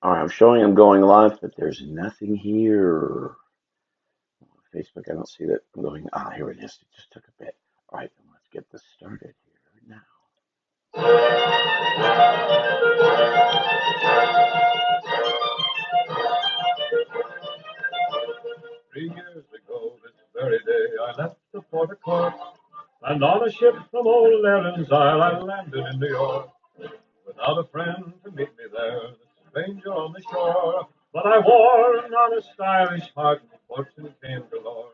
All right, I'm showing I'm going live, but there's nothing here. Facebook, I don't see that I'm going. Ah, here it is. It just took a bit. All right, let's get this started here now. 3 years ago, this very day, I left the port of Cork, and on a ship from old Erin's Isle, I landed in New York. Without a friend to meet me there, the stranger on the shore, but I wore an honest Irish heart, and fortune came galore.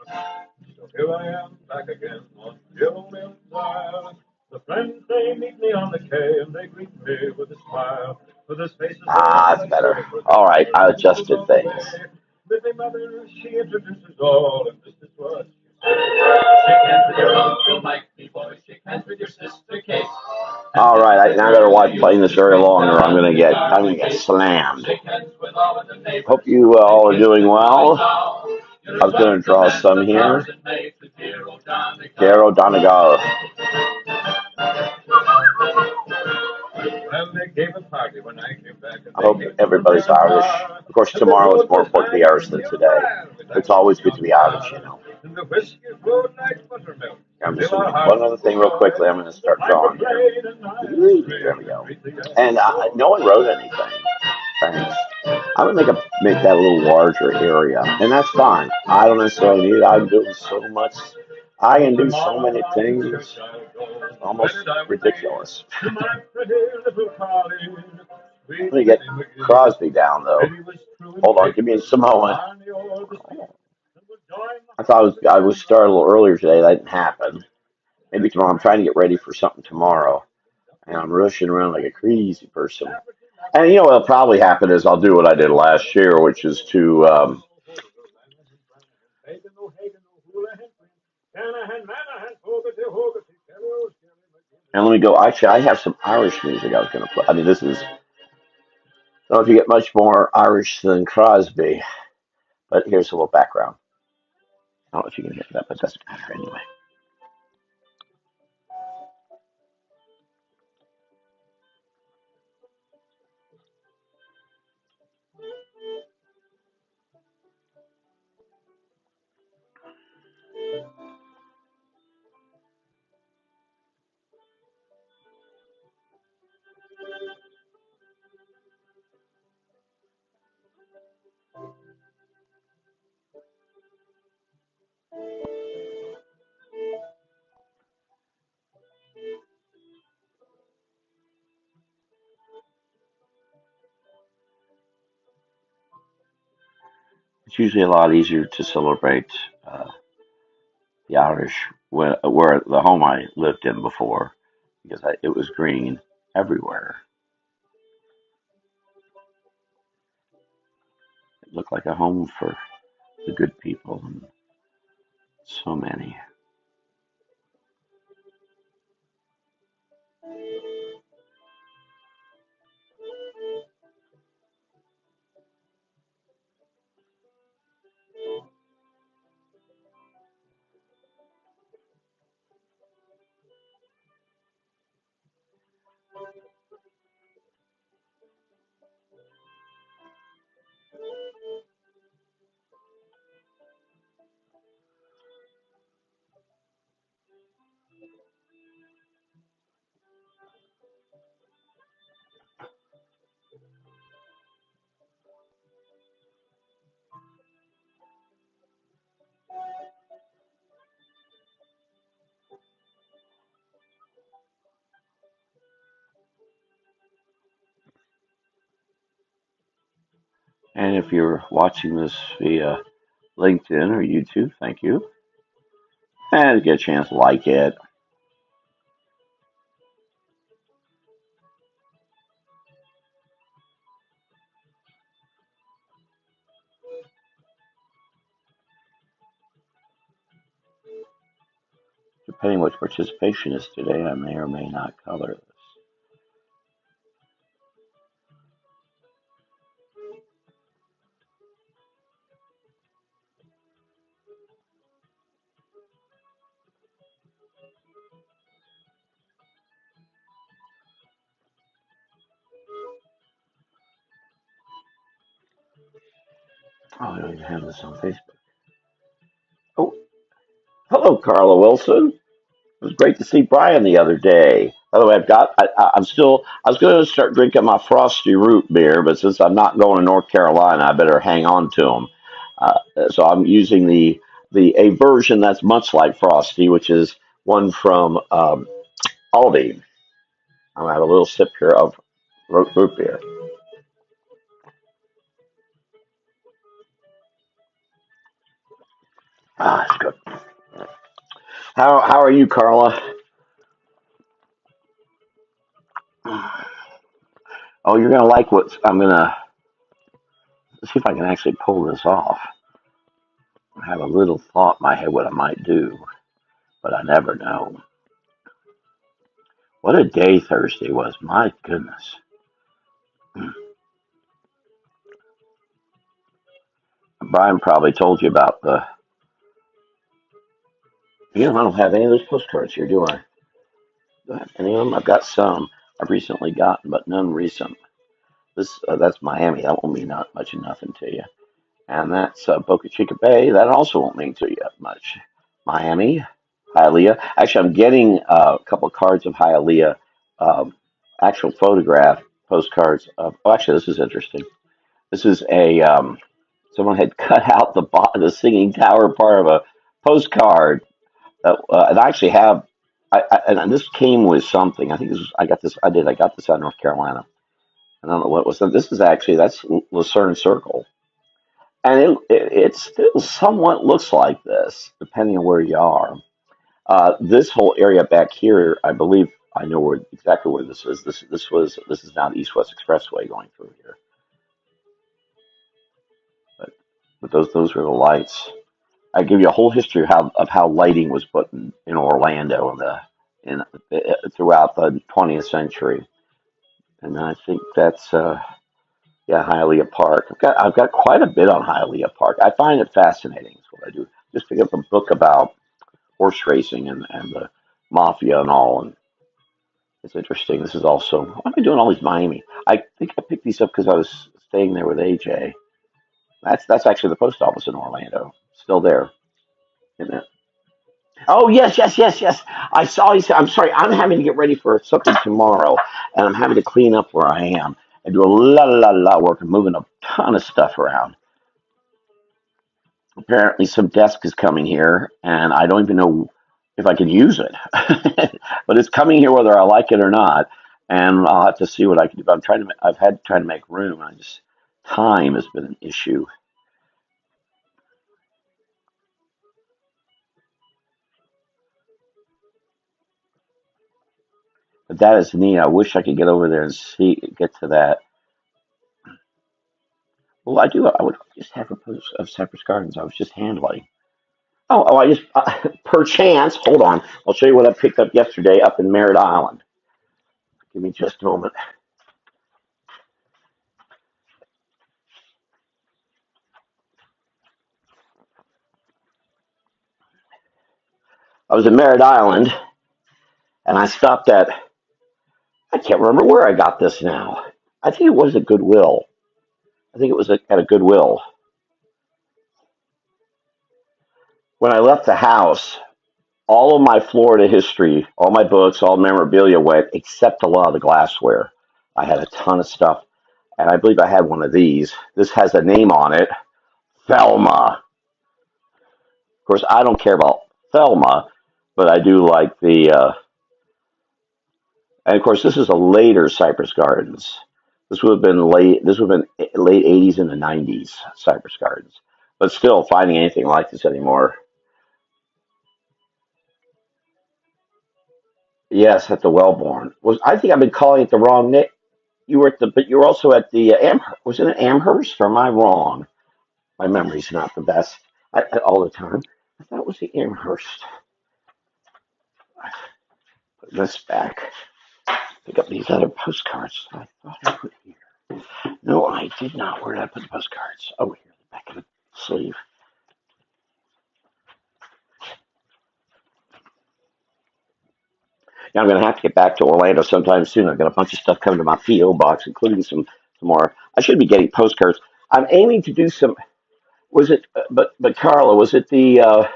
So here I am, back again on dear old Erin's Isle. The friends, they meet me on the quay, and they greet me with a smile. With his faces Ah, that's better. All right, I adjusted things. with my mother, she introduces all, and this is what she says. Shake hands with your uncle Mike, me boy. Shake hands with your sister Kate. All right, now I gotta watch playing this very long, or I'm gonna get slammed. Hope you all are doing well. I was gonna draw some here. Garo Donegal. Well, they gave a party when I came back. I hope everybody's Irish. Of course, tomorrow is more important to be Irish than today. It's always good to be Irish. And the whiskey flowed like buttermilk. I'm just going to make one other thing real quickly. I'm going to start drawing here. There we go. And no one wrote anything. Thanks. I'm going to make that a little larger area. And that's fine. I don't necessarily need it. I'm doing so much. I can do so many things. It's almost ridiculous. Let me get Crosby down, though. Hold on. Give me a moment. I was started a little earlier today. That didn't happen. Maybe tomorrow. I'm trying to get ready for something tomorrow, and I'm rushing around like a crazy person. And you know what'll probably happen is I'll do what I did last year, which is to and let me go. Actually, I have some Irish music I was going to play. I mean, this is. I don't know if you get much more Irish than Crosby, but here's a little background. I don't know if you can hear that, but it doesn't matter anyway. It's usually a lot easier to celebrate uh, the Irish where the home I lived in before, because it was green everywhere. It looked like a home for the good people, and so many. And if you're watching this via LinkedIn or YouTube, thank you. And get a chance to like it. Depending what participation is today, I may or may not color this. Oh, I don't even have this on Facebook. Oh, hello, Carla Wilson. It was great to see Brian the other day. By the way, I was going to start drinking my frosty root beer, but since I'm not going to North Carolina, I better hang on to them. So I'm using a version that's much like frosty, which is one from Aldi. I'm gonna have a little sip here of root beer. Ah, it's good. How are you, Carla? Oh, you're gonna like what I'm gonna see if I can actually pull this off. I have a little thought in my head what I might do, but I never know. What a day Thursday was! My goodness. Brian probably told you about the. You know, I don't have any of those postcards here, do I? Do I have any of them? I've got some I've recently gotten, but none recent. This that's Miami. That won't mean not much of nothing to you. And that's Boca Chica Bay. That also won't mean to you much. Miami, Hialeah. Actually, I'm getting a couple of cards of Hialeah, actual photograph postcards of. Oh, actually, this is interesting. This is a someone had cut out the singing tower part of a postcard. And I actually have. And this came with something. I think this was, I got this. I did. I got this out of North Carolina. I don't know what it was. This is actually that's Lucerne Circle, and it still somewhat looks like this, depending on where you are. This whole area back here, I believe, I know exactly where this is. This is now the East West Expressway going through here. But those were the lights. I give you a whole history of how lighting was put in Orlando in throughout the 20th century, and I think that's yeah, Hialeah Park. I've got quite a bit on Hialeah Park. I find it fascinating. Is what I do. Just pick up a book about horse racing and the mafia and all, and it's interesting. This is also why am I doing all these Miami? I think I picked these up because I was staying there with AJ. That's actually the post office in Orlando, still there, isn't it? Oh yes, yes, yes, yes. I saw. You said, I'm sorry. I'm having to get ready for something tomorrow, and I'm having to clean up where I am and do a lot work and moving a ton of stuff around. Apparently some desk is coming here and I don't even know if I can use it. But it's coming here whether I like it or not. And I'll have to see what I can do. But I've had trying to make room. I just time has been an issue. But that is neat. I wish I could get over there and get to that. Well, I do. I would just have a post of Cypress Gardens. I was just handling. I just perchance. Hold on. I'll show you what I picked up yesterday up in Merritt Island. Give me just a moment. I was in Merritt Island and I stopped at I can't remember where I got this now. I think it was at Goodwill. I think it was at a Goodwill. When I left the house, all of my Florida history, all my books, all memorabilia went, except a lot of the glassware. I had a ton of stuff, and I believe I had one of these. This has a name on it, Thelma. Of course, I don't care about Thelma, but I do like and of course, this is a later Cypress Gardens. This would have been late. This would have been late '80s and the '90s Cypress Gardens. But still, finding anything like this anymore. Yes, at the Wellborn. Was I think I've been calling it the wrong name. You were at the, but you were also at the Was it Amherst? Or am I wrong? My memory's not the best all the time. I thought it was the Amherst. Put this back. Pick up these other postcards. I thought I put here. No, I did not. Where did I put the postcards? Oh, here, the back of the sleeve. Yeah, I'm going to have to get back to Orlando sometime soon. I've got a bunch of stuff coming to my PO box, including some more. I should be getting postcards. I'm aiming to do some. Was it? But Carla, was it the?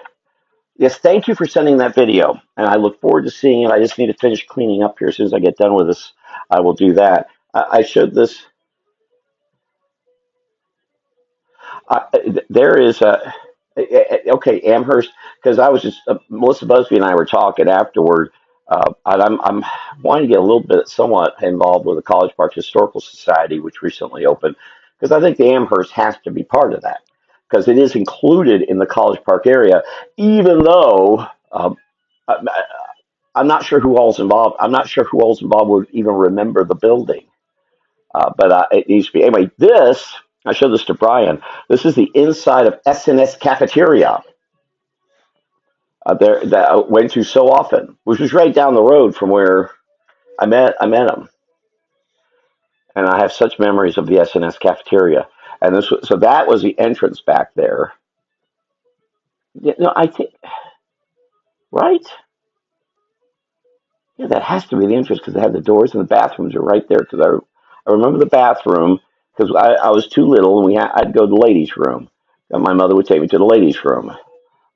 Yes. Thank you for sending that video, and I look forward to seeing it. I just need to finish cleaning up here. As soon as I get done with this, I will do that. I showed this. There is a okay Amherst, because I was just Melissa Busby and I were talking afterward, and I'm wanting to get a little bit somewhat involved with the College Park Historical Society, which recently opened, because I think the Amherst has to be part of that because it is included in the College Park area, even though. I, I'm not sure who all's involved. I'm not sure who all's involved would even remember the building. But it needs to be. Anyway, this, I showed this to Brian. This is the inside of SNS Cafeteria there that I went to so often, which was right down the road from where I met him. And I have such memories of the SNS Cafeteria. And so that was the entrance back there. I think, right? Yeah, that has to be the entrance because they had the doors and the bathrooms are right there. Because I remember the bathroom because I was too little and I'd go to the ladies' room. And my mother would take me to the ladies' room.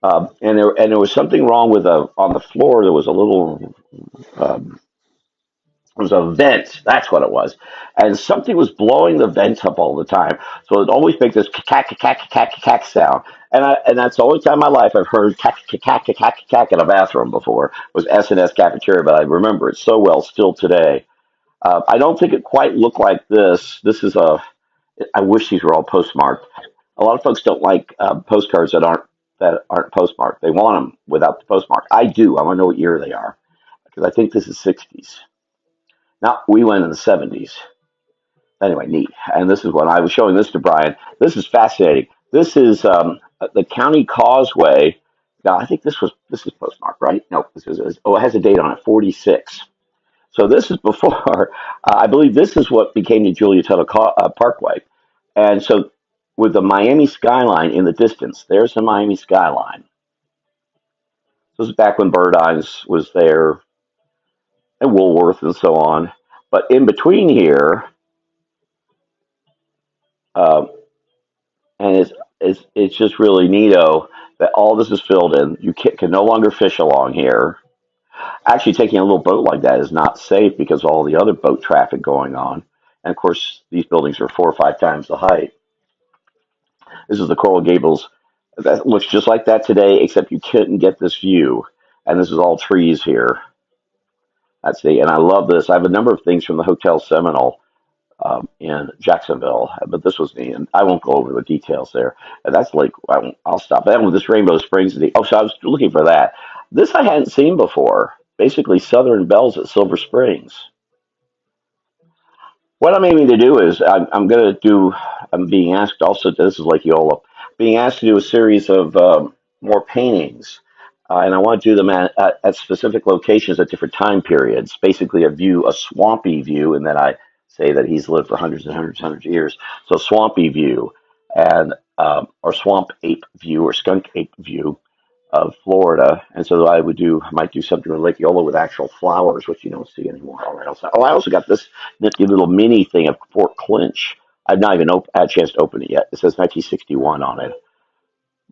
And there was something wrong with on the floor. There was a little it was a vent. That's what it was, and something was blowing the vent up all the time. So it always make this cack cack cack cack sound. And that's the only time in my life I've heard cack cack cack cack in a bathroom before was S&S cafeteria. But I remember it so well still today. I don't think it quite looked like this. This is a. I wish these were all postmarked. A lot of folks don't like postcards that aren't postmarked. They want them without the postmark. I do. I want to know what year they are because I think this is 60s. Now we went in the 70s. Anyway, neat. And this is what I was showing this to Brian. This is fascinating. This is the county causeway. Now I think this is postmarked, right? No, this is. Oh, it has a date on it, 46. So this is before, I believe this is what became the Julia Tuttle Parkway. And so with the Miami skyline in the distance, there's the Miami skyline. This is back when Bird Eyes was there and Woolworth and so on. But in between here, uh, and it's just really neato that all this is filled in. You can no longer fish along here. Actually, taking a little boat like that is not safe because of all the other boat traffic going on. And of course, these buildings are 4 or 5 times the height. This is the Coral Gables. That looks just like that today, except you couldn't get this view. And this is all trees here. And I love this. I have a number of things from the Hotel Seminole in Jacksonville, but this was me, and I won't go over the details there. That's like I'll stop. And with this Rainbow Springs, so I was looking for that. This I hadn't seen before. Basically, Southern Bells at Silver Springs. What I'm aiming to do is I'm going to do. I'm being asked also. This is like Yola, being asked to do a series of more paintings, and I want to do them at specific locations at different time periods. Basically, a swampy view, and then I say that he's lived for hundreds and hundreds and hundreds of years. So swampy view, and or swamp ape view, or skunk ape view of Florida, and so I might do something with Lake Eola with actual flowers, which you don't see anymore. I also got this nifty little mini thing of Fort Clinch. I've not even had a chance to open it yet. It says 1961 on it,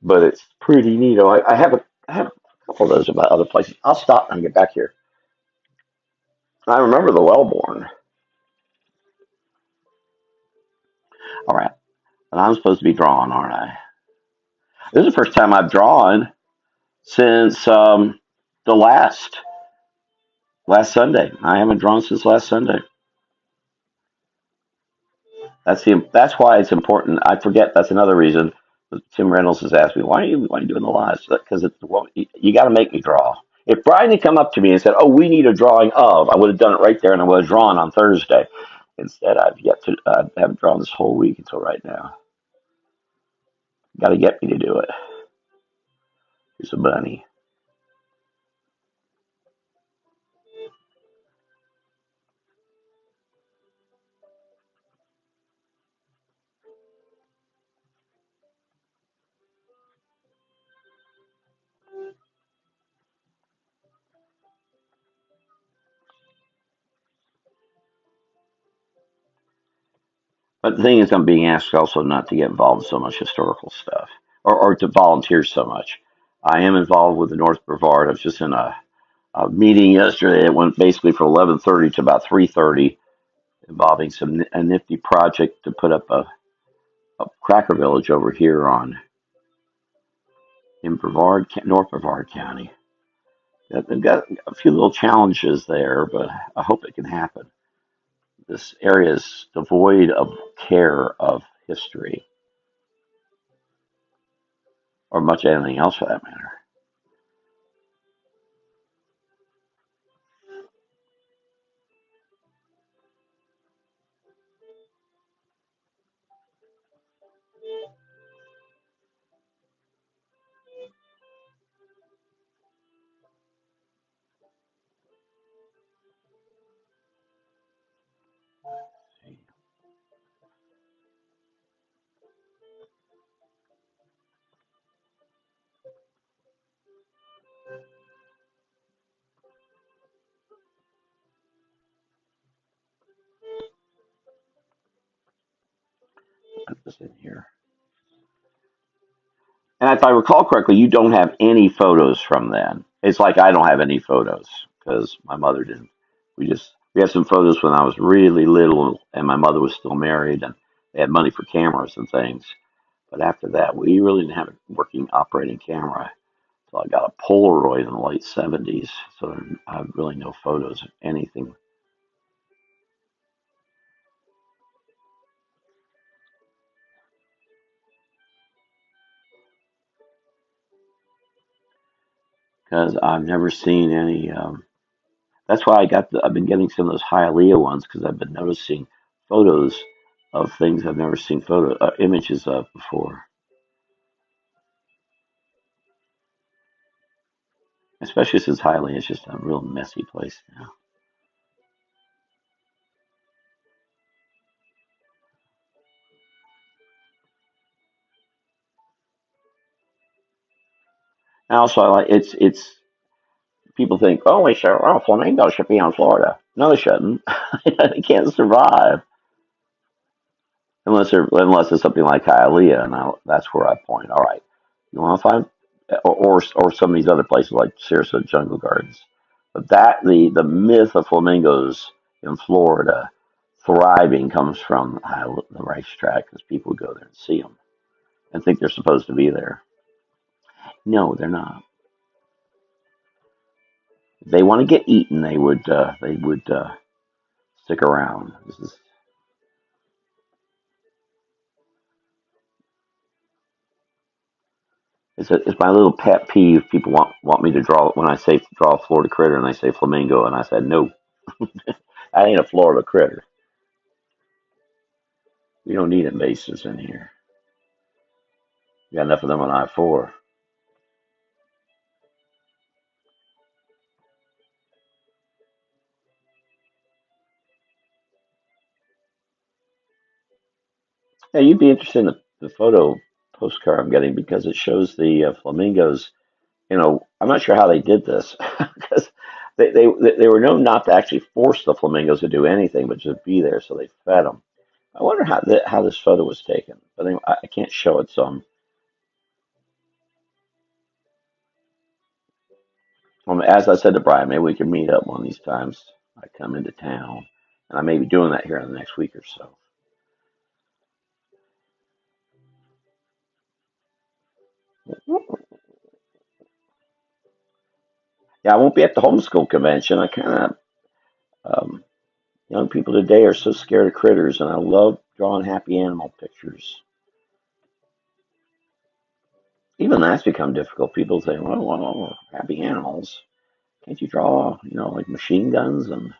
but it's pretty neat. I have a couple of those about other places. I'll stop and get back here. I remember the Wellborn. All right, and I'm supposed to be drawing, aren't I? This is the first time I've drawn since the last Sunday. I haven't drawn since last Sunday. That's why it's important. I forget. That's another reason. Tim Reynolds has asked me, why are you doing the lives? Because you got to make me draw. If Brian had come up to me and said, "Oh, we need a drawing of," I would have done it right there, and I would have drawn on Thursday. Instead, I've yet to haven't drawn this whole week until right now. Got to get me to do it. Here's a bunny. But the thing is, I'm being asked also not to get involved in so much historical stuff or to volunteer so much. I am involved with the North Brevard. I was just in a meeting yesterday. It went basically from 11:30 to about 3:30, involving a nifty project to put up a cracker village over here on in North Brevard County. They've got a few little challenges there, but I hope it can happen. This area is devoid of care of history or much anything else for that matter. Put this in here. And if I recall correctly, you don't have any photos from then. It's like I don't have any photos because my mother didn't. We have some photos when I was really little and my mother was still married and they had money for cameras and things. But after that, we really didn't have a working operating camera. So I got a Polaroid in the late '70s. So I have really no photos of anything because I've never seen any. That's why I've been getting some of those Hialeah ones because I've been noticing photos of things I've never seen images of before. Especially since Hialeah is just a real messy place now. And also, I like it's people think, oh, flamingos should be on Florida. No, they shouldn't. They can't survive unless it's something like Hialeah, and that's where I point. All right, you want to find or some of these other places like Sarasota Jungle Gardens, but that the myth of flamingos in Florida thriving comes from the racetrack because people go there and see them and think they're supposed to be there. No, they're not. If they want to get eaten, they would stick around. It's my little pet peeve. People want me to draw when I say draw a Florida critter and they say flamingo, and I said no, I ain't a Florida critter. We don't need invasives in here. We got enough of them on I-4. Yeah, you'd be interested in the photo postcard I'm getting because it shows the flamingos. I'm not sure how they did this because they were known not to actually force the flamingos to do anything but just be there, so they fed them. I wonder how this photo was taken, but anyway, I can't show it, so as I said to Brian, maybe we can meet up one of these times. I come into town, and I may be doing that here in the next week or so. Yeah, I won't be at the homeschool convention. I kind of young people today are so scared of critters, and I love drawing happy animal pictures. Even that's become difficult. People say, well, happy animals. Can't you draw, like machine guns and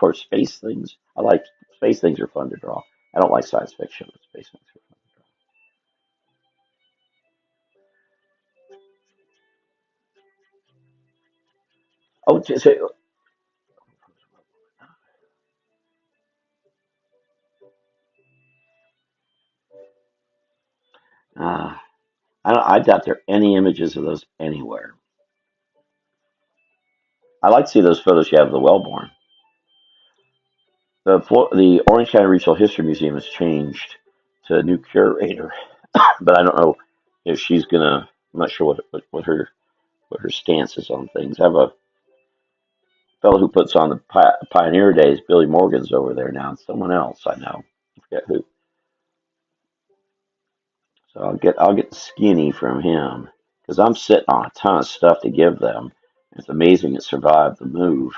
or space things? I like space things are fun to draw. I don't like science fiction, but space things are fun to draw. Oh, uh, I doubt there are any images of those anywhere. I like to see those photos you have of the Wellborn. The Orange County Regional History Museum has changed to a new curator, but I don't know if she's gonna. I'm not sure what her stance is on things. I have a fellow who puts on the Pioneer Days. Billy Morgan's over there now, and someone else I know. I forget who. So I'll get skinny from him because I'm sitting on a ton of stuff to give them. It's amazing it survived the move.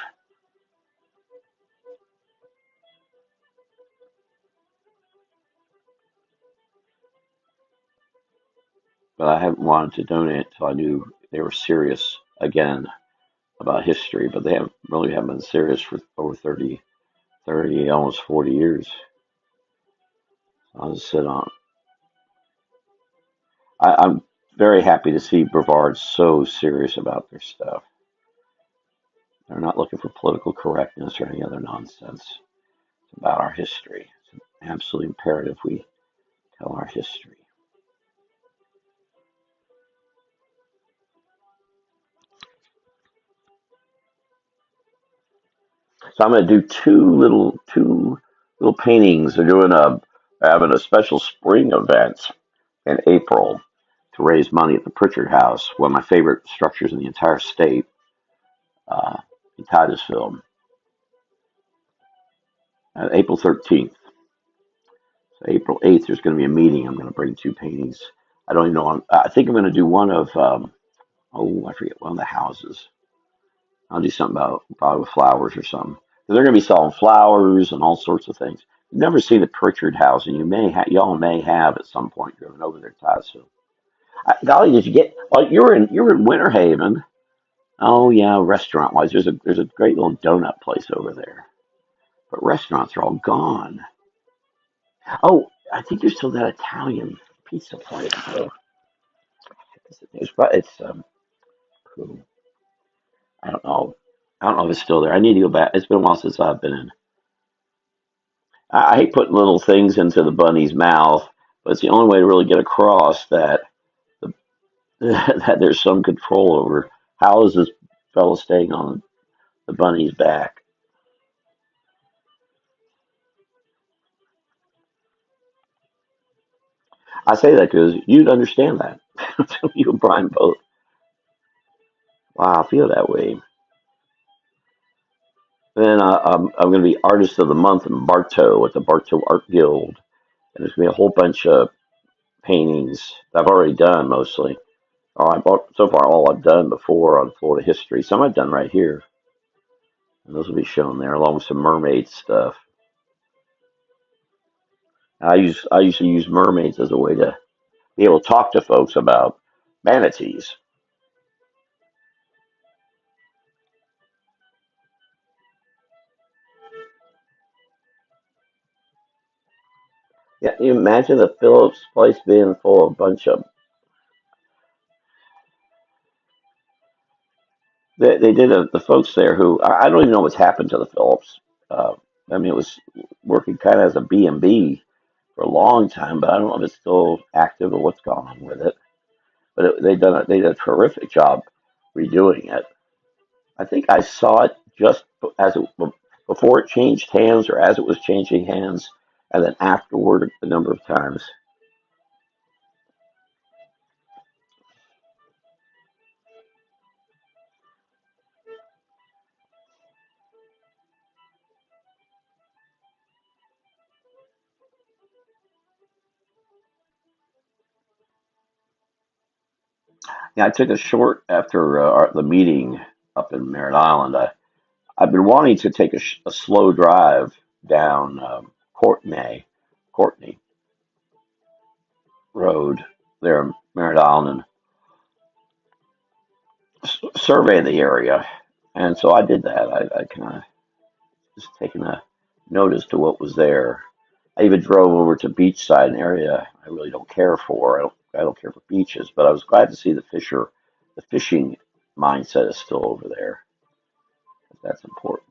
But I haven't wanted to donate until I knew they were serious again about history. But they haven't been serious for over 30, almost 40 years. I'll just sit on. I'm very happy to see Brevard so serious about their stuff. They're not looking for political correctness or any other nonsense. It's about our history. It's absolutely imperative we tell our history. So I'm going to do two little paintings. Having a special spring event in April to raise money at the Pritchard House, one of my favorite structures in the entire state, uh, in Titusville, April 13th. So April 8th, there's going to be a meeting. I'm going to bring two paintings. I don't even know. I think I'm going to do one of, I forget, one of the houses. I'll do something about probably with flowers or something. 'Cause they're going to be selling flowers and all sorts of things. You've never seen the Pritchard House, and y'all may have at some point driven over there to Titusville. Golly, did you get? Oh, you were in Winter Haven. Oh yeah, restaurant wise, there's a great little donut place over there, but restaurants are all gone. Oh, I think there's still that Italian pizza place. So it's cool. I don't know. I don't know if it's still there. I need to go back. It's been a while since I've been in. I hate putting little things into the bunny's mouth, but it's the only way to really get across that the, that there's some control over how is this fellow staying on the bunny's back. I say that because you'd understand that. You and Brian both. Wow, I feel that way. Then I'm going to be artist of the month in Bartow at the Bartow Art Guild, and there's going to be a whole bunch of paintings that I've already done mostly. I bought so far all I've done before on Florida history. Some I've done right here, and those will be shown there along with some mermaid stuff. I usually use mermaids as a way to be able to talk to folks about manatees. Yeah, you imagine the Phillips place being full of a bunch of. They did the folks there who I don't even know what's happened to the Phillips. Uh, I mean, it was working kind of as a B&B for a long time, but I don't know if it's still active or what's going on with it. But they did a terrific job redoing it. I think I saw it just as it before it changed hands or as it was changing hands, and then afterward a number of times. Yeah, I took a short after the meeting up in Merritt Island. I've been wanting to take a slow drive down Courtney Road there in Merritt Island and survey the area. And so I did that. I kind of just taking a notice to what was there. I even drove over to Beachside, an area I really don't care for. I don't care for beaches, but I was glad to see the fishing mindset is still over there. That's important.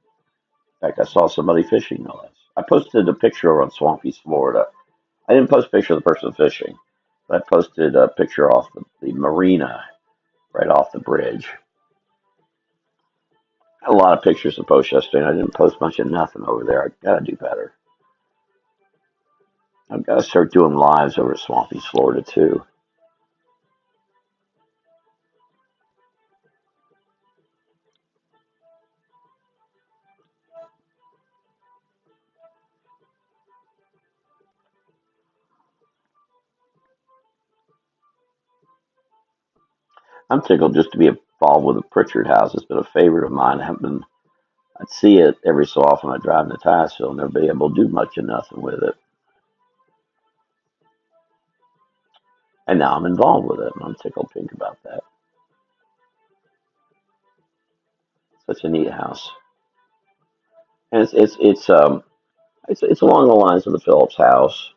In fact, I saw somebody fishing, no less. I posted a picture on Swampy's Florida. I didn't post a picture of the person fishing, but I posted a picture off the marina right off the bridge. Had a lot of pictures to post yesterday. I didn't post much of nothing over there. I gotta do better. I've got to start doing lives over Swampy, Florida too. I'm tickled just to be involved with the Pritchard House. It's been a favorite of mine. I haven't been. I'd see it every so often. I drive to Tyersville and never be able to do much of nothing with it. And now I'm involved with it, and I'm tickled pink about that. Such a neat house, and it's along the lines of the Phillips house.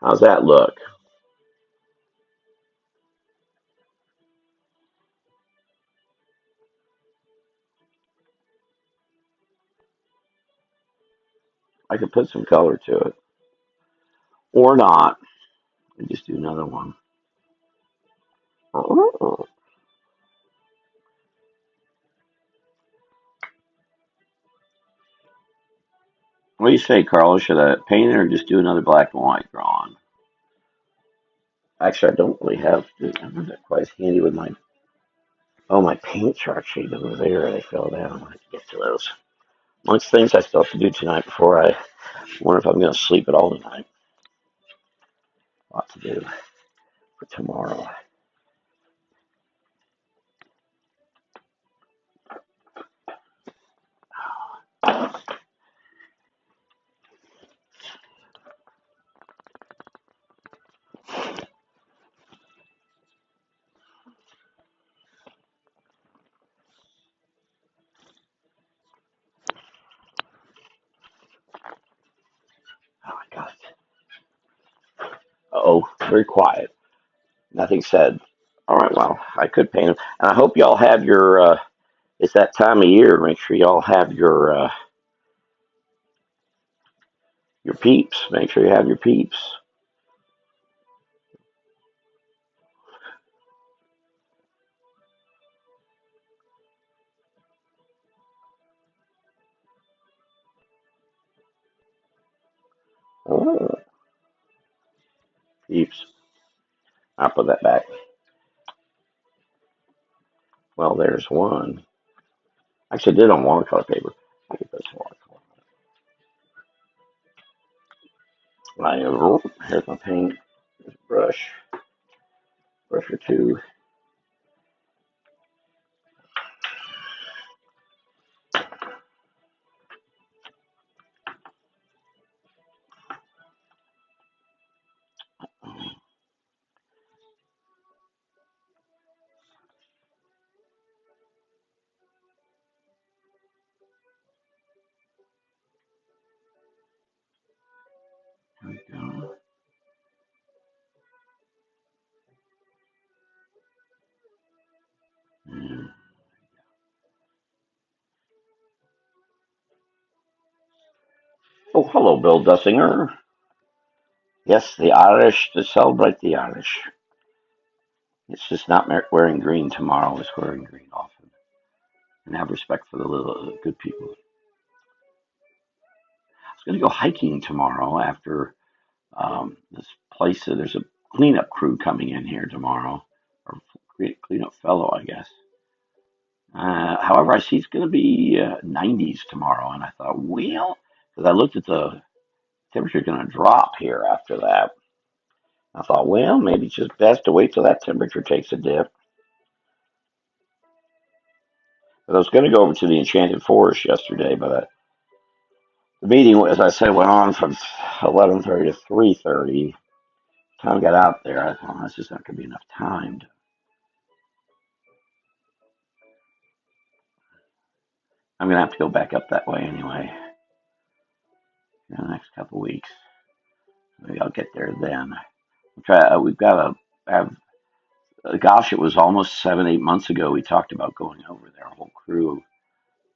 How's that look? I could put some color to it, or not, and just do another one. What do you say, Carlos? Should I paint it or just do another black and white drawing? Actually, I don't really have. I'm not quite as handy with my. Oh, my paints are actually over there. They fell down. I have to get to those. Amongst things I still have to do tonight before I wonder if I'm going to sleep at all tonight. A lot to do for tomorrow. Oh my God. Oh, very quiet. Nothing said. All right, well, I could paint them. And I hope y'all have your, it's that time of year. Make sure y'all have your peeps. Make sure you have your peeps. Oh, peeps. I'll put that back. Well, there's one. Actually, I did on watercolor paper. I could put some watercolor. Here's my paint. Here's a brush or two. There we go. Mm. Oh, hello, Bill Dussinger. Yes, the Irish, to celebrate the Irish. It's just not wearing green tomorrow, it's wearing green often. And have respect for the little good people. I was going to go hiking tomorrow after this place. There's a cleanup crew coming in here tomorrow, or cleanup fellow, I guess. However, I see it's going to be 90s tomorrow, and I thought, well, because I looked at the temperature going to drop here after that. I thought, well, maybe it's just best to wait till that temperature takes a dip. But I was going to go over to the Enchanted Forest yesterday, but the meeting, as I said, went on from 11:30 to 3:30. Time I got out there, I thought, oh, this just not going to be enough time. I'm going to have to go back up that way anyway in the next couple of weeks. Maybe I'll get there then. We've got to have Gosh, it was almost 7, 8 months ago. We talked about going over there. Our whole crew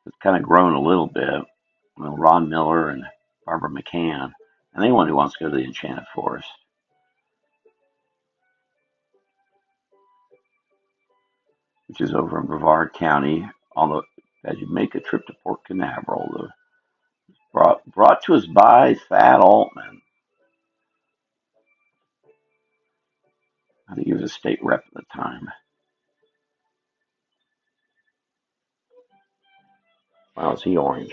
has kind of grown a little bit. Ron Miller and Barbara McCann, and anyone who wants to go to the Enchanted Forest, which is over in Brevard County. Although, as you make a trip to Port Canaveral, brought to us by Thad Altman. I think he was a state rep at the time. Wow, is he orange?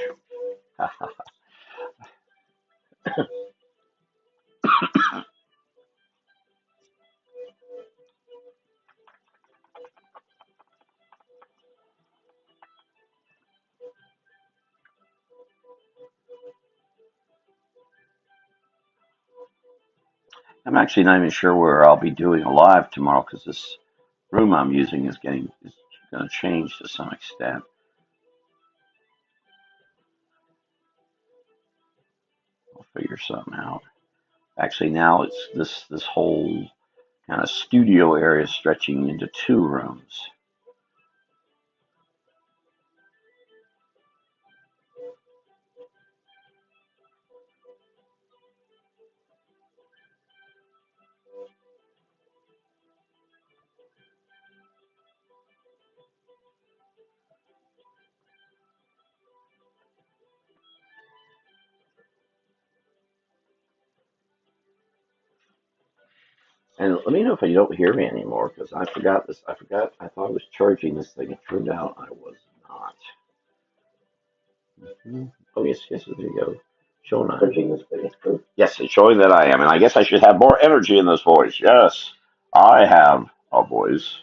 I'm actually not even sure where I'll be doing a live tomorrow because this room I'm using is going to change to some extent. I'll figure something out. Actually, now it's this whole kind of studio area stretching into 2 rooms. And let me know if you don't hear me anymore because I forgot this. I forgot. I thought I was charging this thing. It turned out I was not. Oh yes, yes, there you go. Showing charging this thing. Yes, it's showing that I am, and I guess I should have more energy in this voice. Yes, I have a voice.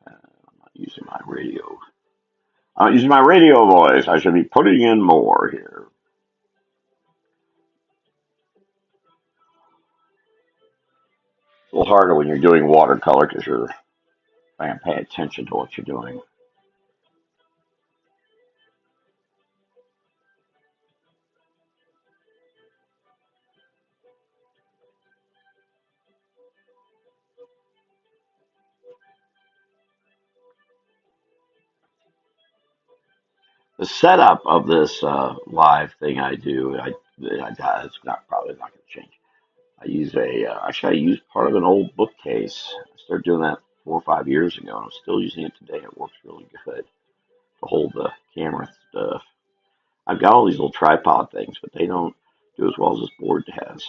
I'm not using my radio. I'm not using my radio voice. I should be putting in more here. It's a little harder when you're doing watercolor because you're paying attention to what you're doing. The setup of this live thing I do, it's not probably not going to change. I use actually I used part of an old bookcase. I started doing that 4 or 5 years ago, and I'm still using it today. It works really good to hold the camera stuff. I've got all these little tripod things, but they don't do as well as this board has.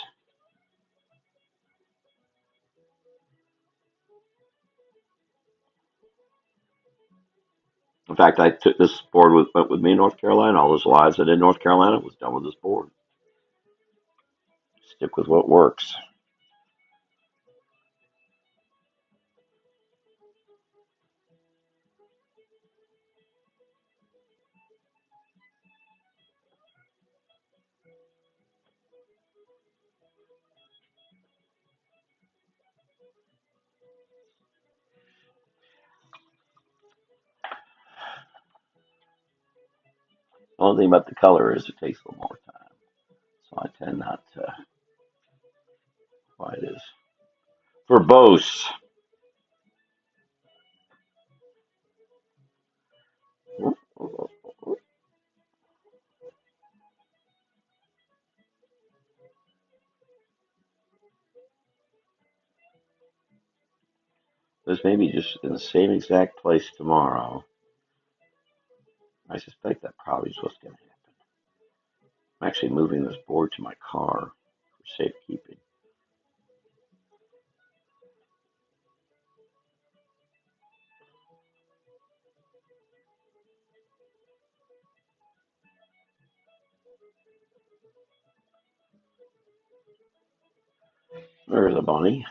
In fact, I took this board went with me in North Carolina. All those lives I did in North Carolina was done with this board. Stick with what works. The only thing about the color is it takes a little more time, so I tend not to. Why it is verbose. This may be just in the same exact place tomorrow. I suspect that probably is what's going to happen. I'm actually moving this board to my car for safekeeping. There's a bunny.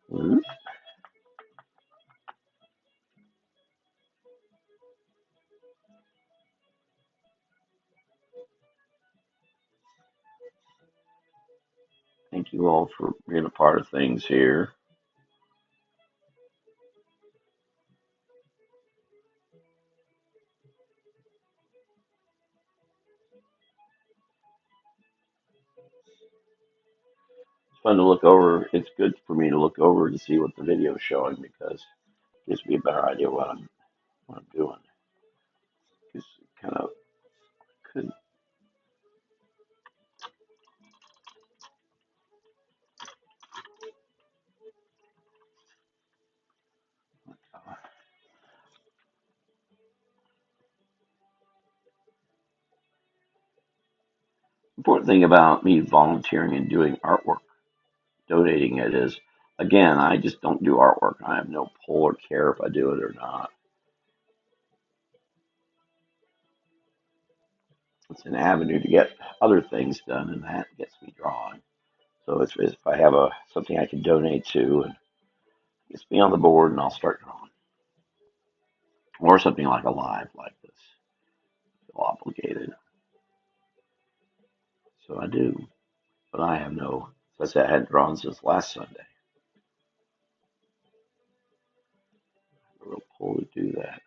Hmm. Thank you all for being a part of things here. fun to look over. It's good for me to look over to see what the video's showing because it gives me a better idea what I'm doing. It's kind of could. Important thing about me volunteering and doing artwork, donating it is, again, I just don't do artwork. I have no pull or care if I do it or not. It's an avenue to get other things done, and that gets me drawing. So if I have a something I can donate to, and it gets me on the board, and I'll start drawing, or something like a live like this. I feel obligated, so I do. But I have no. As I said, I hadn't drawn since last Sunday. A real pull to do that.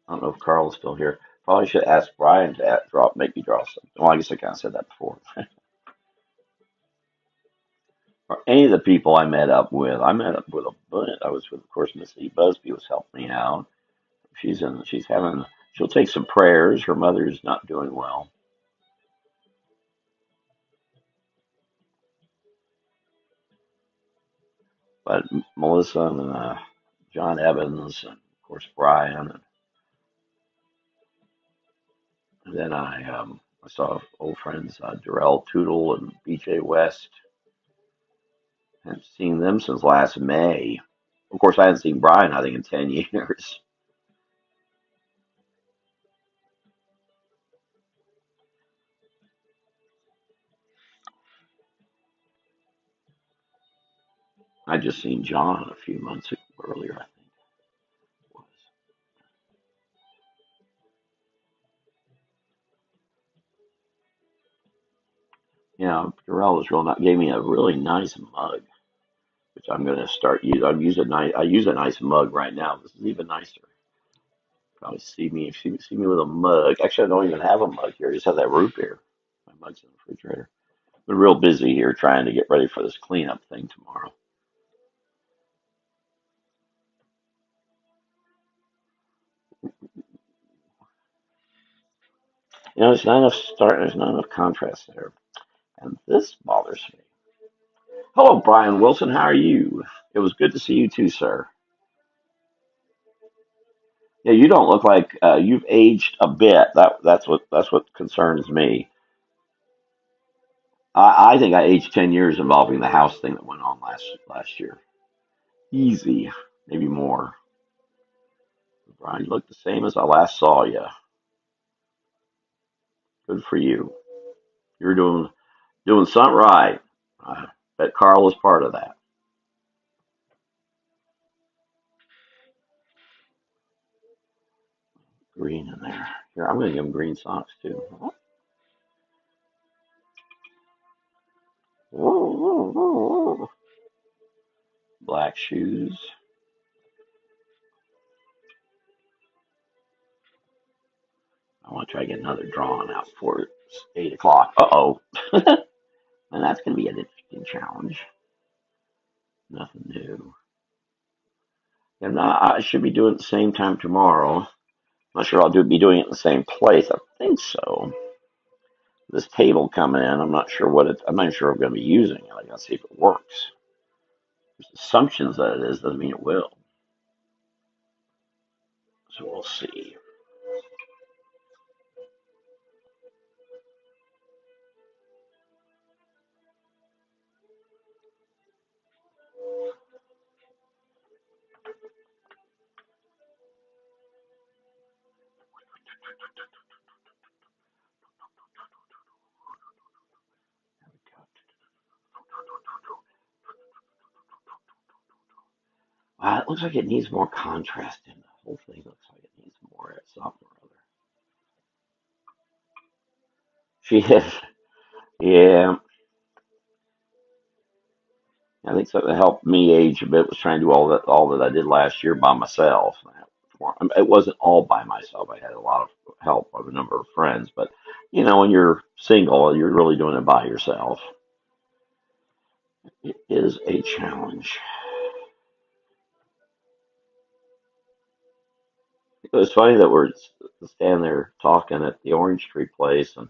I don't know if Carl's still here. Probably should ask Brian to make me draw something. Well, I guess I kind of said that before. Or any of the people I met up with. I met up with a bunch. I was with, of course, Missy Busby was helping me out. She's having. She'll take some prayers. Her mother's not doing well. But Melissa and John Evans, and of course Brian, and then I saw old friends Darrell Tootle and BJ West. I haven't seen them since last May. Of course, I hadn't seen Brian, I think, in 10 years. I just seen John a few months earlier, I think it was. Yeah, Darrell was real nice. Gave me a really nice mug, which I'm going to start using. I use a nice mug right now. This is even nicer. Probably see me with a mug. Actually, I don't even have a mug here. I just have that root beer. My mug's in the refrigerator. Been real busy here trying to get ready for this cleanup thing tomorrow. There's not enough start. There's not enough contrast there, and this bothers me. Hello, Brian Wilson. How are you? It was good to see you too, sir. Yeah, you don't look like you've aged a bit. That's what concerns me. I think I aged 10 years involving the house thing that went on last year. Easy, maybe more. Brian, you look the same as I last saw you. Good for you. You're doing something right. I bet Carl is part of that. Green in there. Here, I'm going to give him green socks too. Black shoes. I want to try to get another drawing out before it's 8 o'clock. Uh-oh. And that's going to be an interesting challenge. Nothing new. And I should be doing it at the same time tomorrow. I'm not sure be doing it in the same place. I think so. This table coming in, I'm not sure I'm going to be using it. I got to see if it works. There's assumptions that it is, doesn't mean it will. So we'll see. It looks like it needs more contrast in the whole thing. Looks like it needs more something or other. She is, yeah. I think something that helped me age a bit was trying to do all that I did last year by myself. It wasn't all by myself. I had a lot of help of a number of friends, but When you're single, you're really doing it by yourself. It is a challenge. It was funny that we're standing there talking at the orange tree place, and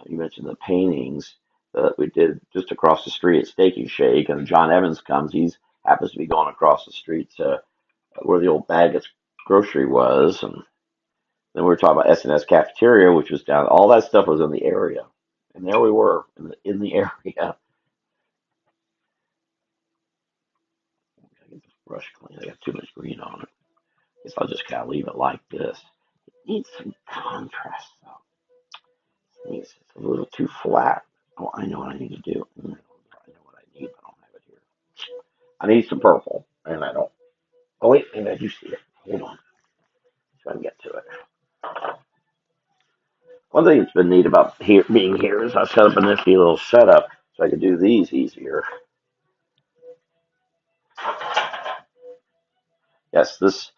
you mentioned the paintings that we did just across the street at Steak and Shake, and John Evans comes. He's happens to be going across the street to where the old Baggett's grocery was, and then we were talking about S&S Cafeteria, which was down. All that stuff was in the area, and there we were in the area. I get this brush clean. I got too much green on it. Guess I'll just kind of leave it like this. It needs some contrast, though. It's a little too flat. Oh, I know what I need to do. I know what I need, but I don't have it here. I need some purple, and I don't. Oh wait, maybe I do see it. Hold on, so I can get to it. One thing that's been neat about being here is I set up a nifty little setup so I could do these easier. Yes, this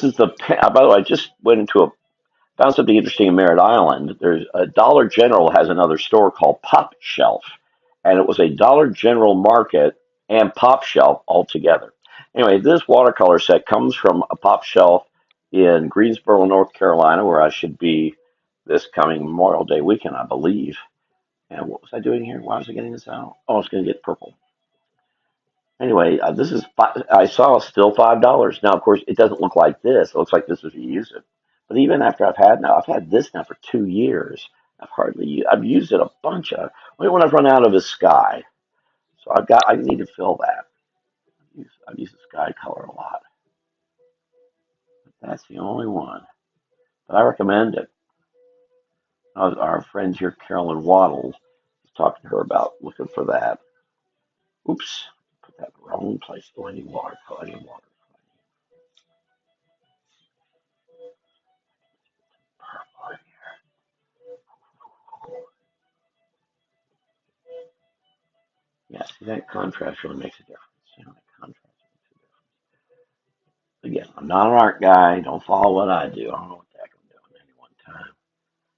is the. By the way, I just went into a found something interesting in Merritt Island. There's a Dollar General has another store called Pop Shelf, and it was a Dollar General Market and Pop Shelf all together. Anyway, this watercolor set comes from a Pop Shelf in Greensboro, North Carolina, where I should be this coming Memorial Day weekend, I believe. And what was I doing here? Why was I getting this out? Oh, I was going to get purple. Anyway, this is I saw still $5. Now, of course, it doesn't look like this. It looks like this is you use it. But even after I've had this now for 2 years. I've used it a bunch of. Only when I've run out of is sky. So I need to fill that. I've used the sky color a lot. But that's the only one. But I recommend it. Our friend here, Carolyn Waddle, was talking to her about looking for that. Oops, put that in the wrong place. Oh, I need water. I need water. Yeah, see, that contrast really makes a difference. That contrast makes a difference. Again, I'm not an art guy. Don't follow what I do. I don't know what the heck I'm doing at any one time.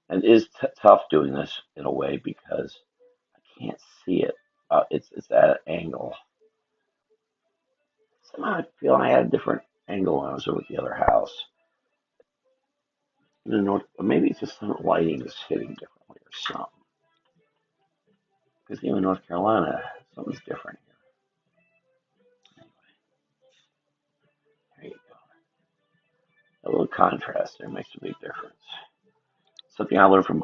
And it is tough doing this in a way because I can't see it. It's at an angle. Somehow I feel I had a different angle when I was over at the other house. Maybe it's just some lighting is hitting differently or something. Because even in North Carolina, something's different here. There you go. A little contrast there makes a big difference. Something I learned from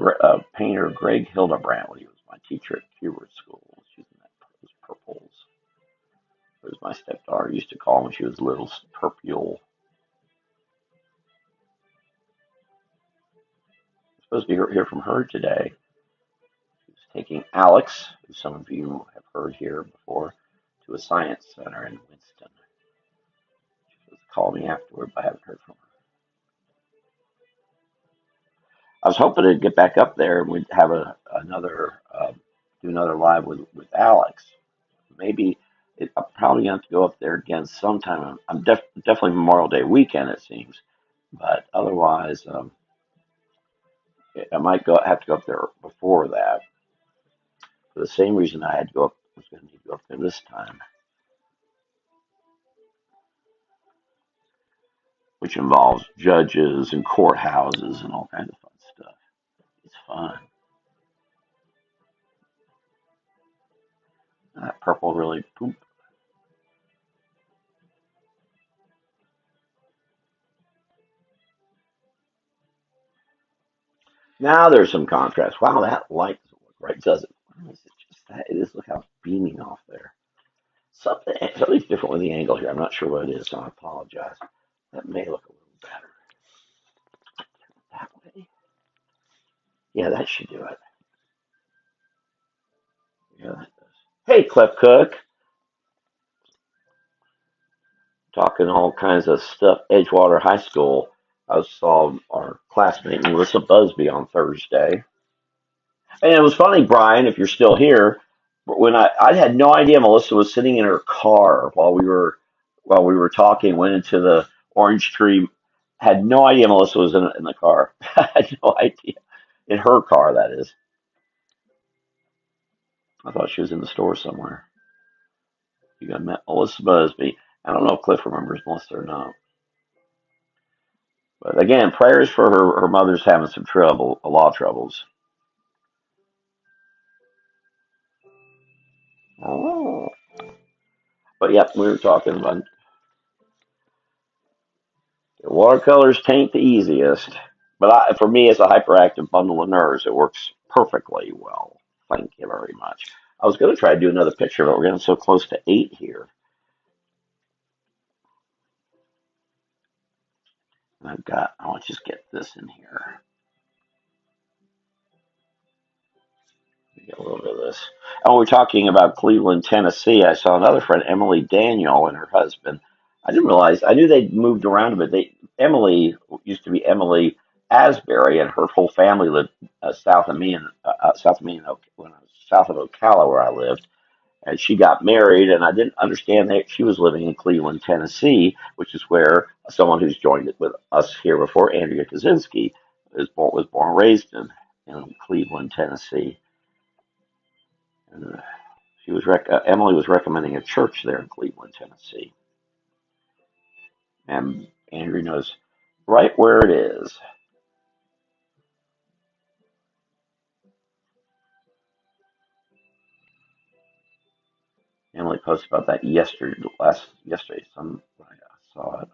painter Greg Hildebrandt when he was my teacher at Hubert School. Using those purples. As my stepdaughter used to call them when she was little, purple. I'm supposed to hear from her today. She's taking Alex, who some of you have heard here before, to a science center in Winston. She was calling me afterward, but I haven't heard from her. I was hoping to get back up there and we'd have another do another live with Alex. Maybe I'm probably going to have to go up there again sometime. I'm definitely Memorial Day weekend, it seems, but otherwise, I might have to go up there before that for the same reason I had to go up. I was going to need to go up there this time, which involves judges and courthouses and all kinds of fun stuff. It's fun. That purple really poop. Now there's some contrast. Wow, that light doesn't look right, does it? Why is it just that? It is. Look how it's beaming off there. Something's different with the angle here. I'm not sure what it is, so I apologize. That may look a little better that way. Yeah, that should do it. Yeah, that does. Hey, Cliff Cook, talking all kinds of stuff. Edgewater High School. I saw our classmate Melissa Busby on Thursday, and it was funny, Brian, if you're still here. When I had no idea Melissa was sitting in her car while we were talking. Went into the orange tree. Had no idea Melissa was in the car. I had no idea. In her car, that is. I thought she was in the store somewhere. You got met Melissa Busby. I don't know if Cliff remembers Melissa or not. But again, prayers for her mother's having some trouble, a lot of troubles. Oh. But yep, we were talking about watercolors tain't the easiest. But for me, as a hyperactive bundle of nerves, it works perfectly well. Thank you very much. I was going to try to do another picture, but we're getting so close to 8 here. And I want to just get this in here. Get a little bit of this. Oh, we're talking about Cleveland, Tennessee. I saw another friend, Emily Daniel, and her husband. I didn't realize. I knew they'd moved around a bit. Emily used to be Emily Asbury, and her whole family lived south of me, when I was south of Ocala, where I lived. And she got married, and I didn't understand that she was living in Cleveland, Tennessee, which is where someone who's joined it with us here before, Andrea Kaczynski, was born and raised in Cleveland, Tennessee. And Emily was recommending a church there in Cleveland, Tennessee, and Andrew knows right where it is. Emily posted about that yesterday. I saw it.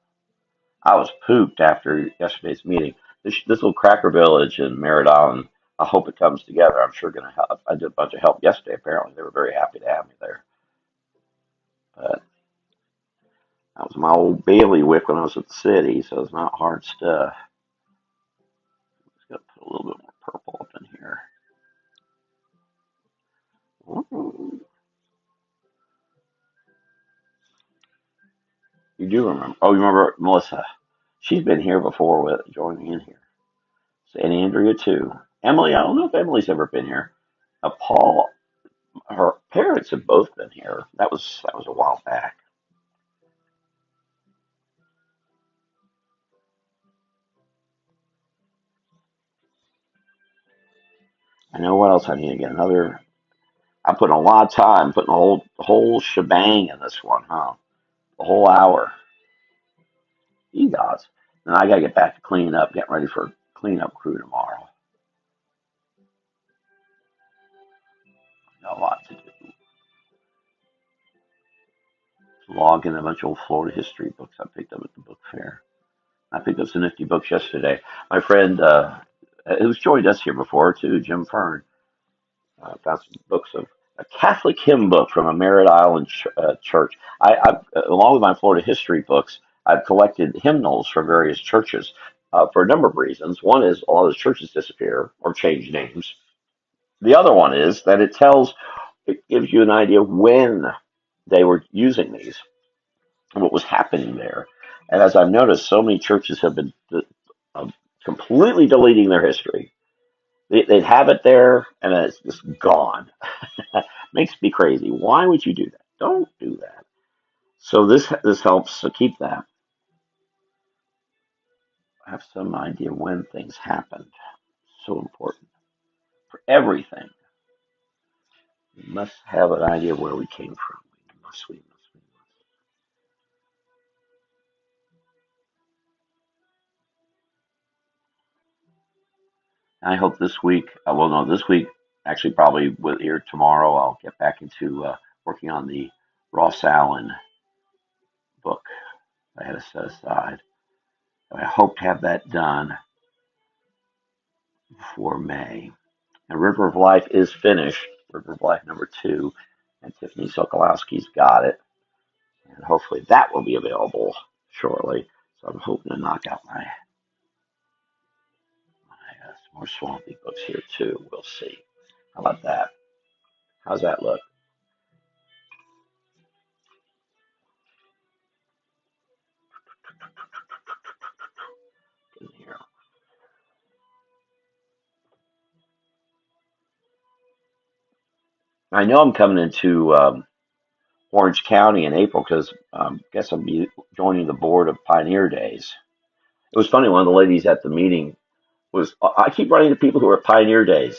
I was pooped after yesterday's meeting. This little cracker village in Merritt Island. I hope it comes together. I'm sure going to help. I did a bunch of help yesterday. Apparently, they were very happy to have me there. But that was my old bailiwick when I was at the city, so it's not hard stuff. Just got to put a little bit more purple up in here. You do remember? Oh, you remember Melissa? She's been here before with joining in here. And Andrea too. Emily, I don't know if Emily's ever been here. Paul, her parents have both been here. That was a while back. I know what else I need to get another. I'm putting a lot of time putting the whole shebang in this one, huh? The whole hour. You guys. And I gotta get back to cleaning up, getting ready for cleanup crew tomorrow. Got a lot to do. Log in a bunch of old Florida history books I picked up at the book fair. I picked up some nifty books yesterday. My friend, who's joined us here before too, Jim Fern, found some books of a Catholic hymn book from a Merritt Island church. Along with my Florida history books, I've collected hymnals from various churches for a number of reasons. One is a lot of the churches disappear or change names. The other one is that it gives you an idea when they were using these and what was happening there. And as I've noticed, so many churches have been uh, completely deleting their history. They'd have it there, and then it's just gone. Makes me crazy. Why would you do that? Don't do that. So this helps to keep that. Have some idea when things happened. So important for everything. We must have an idea where we came from. We must. I hope this week. Well, no, this week actually probably with here tomorrow. I'll get back into working on the Ross Allen book I had to set aside. I hope to have that done before May. And River of Life is finished. River of Life #2, and Tiffany Sokolowski's got it. And hopefully that will be available shortly. So I'm hoping to knock out my some more swampy books here too. We'll see. How about that? How's that look? In here. I know I'm coming into Orange County in April because I guess I'll be joining the board of Pioneer Days. It was funny. One of the ladies at the meeting was I keep running into people who are at Pioneer Days.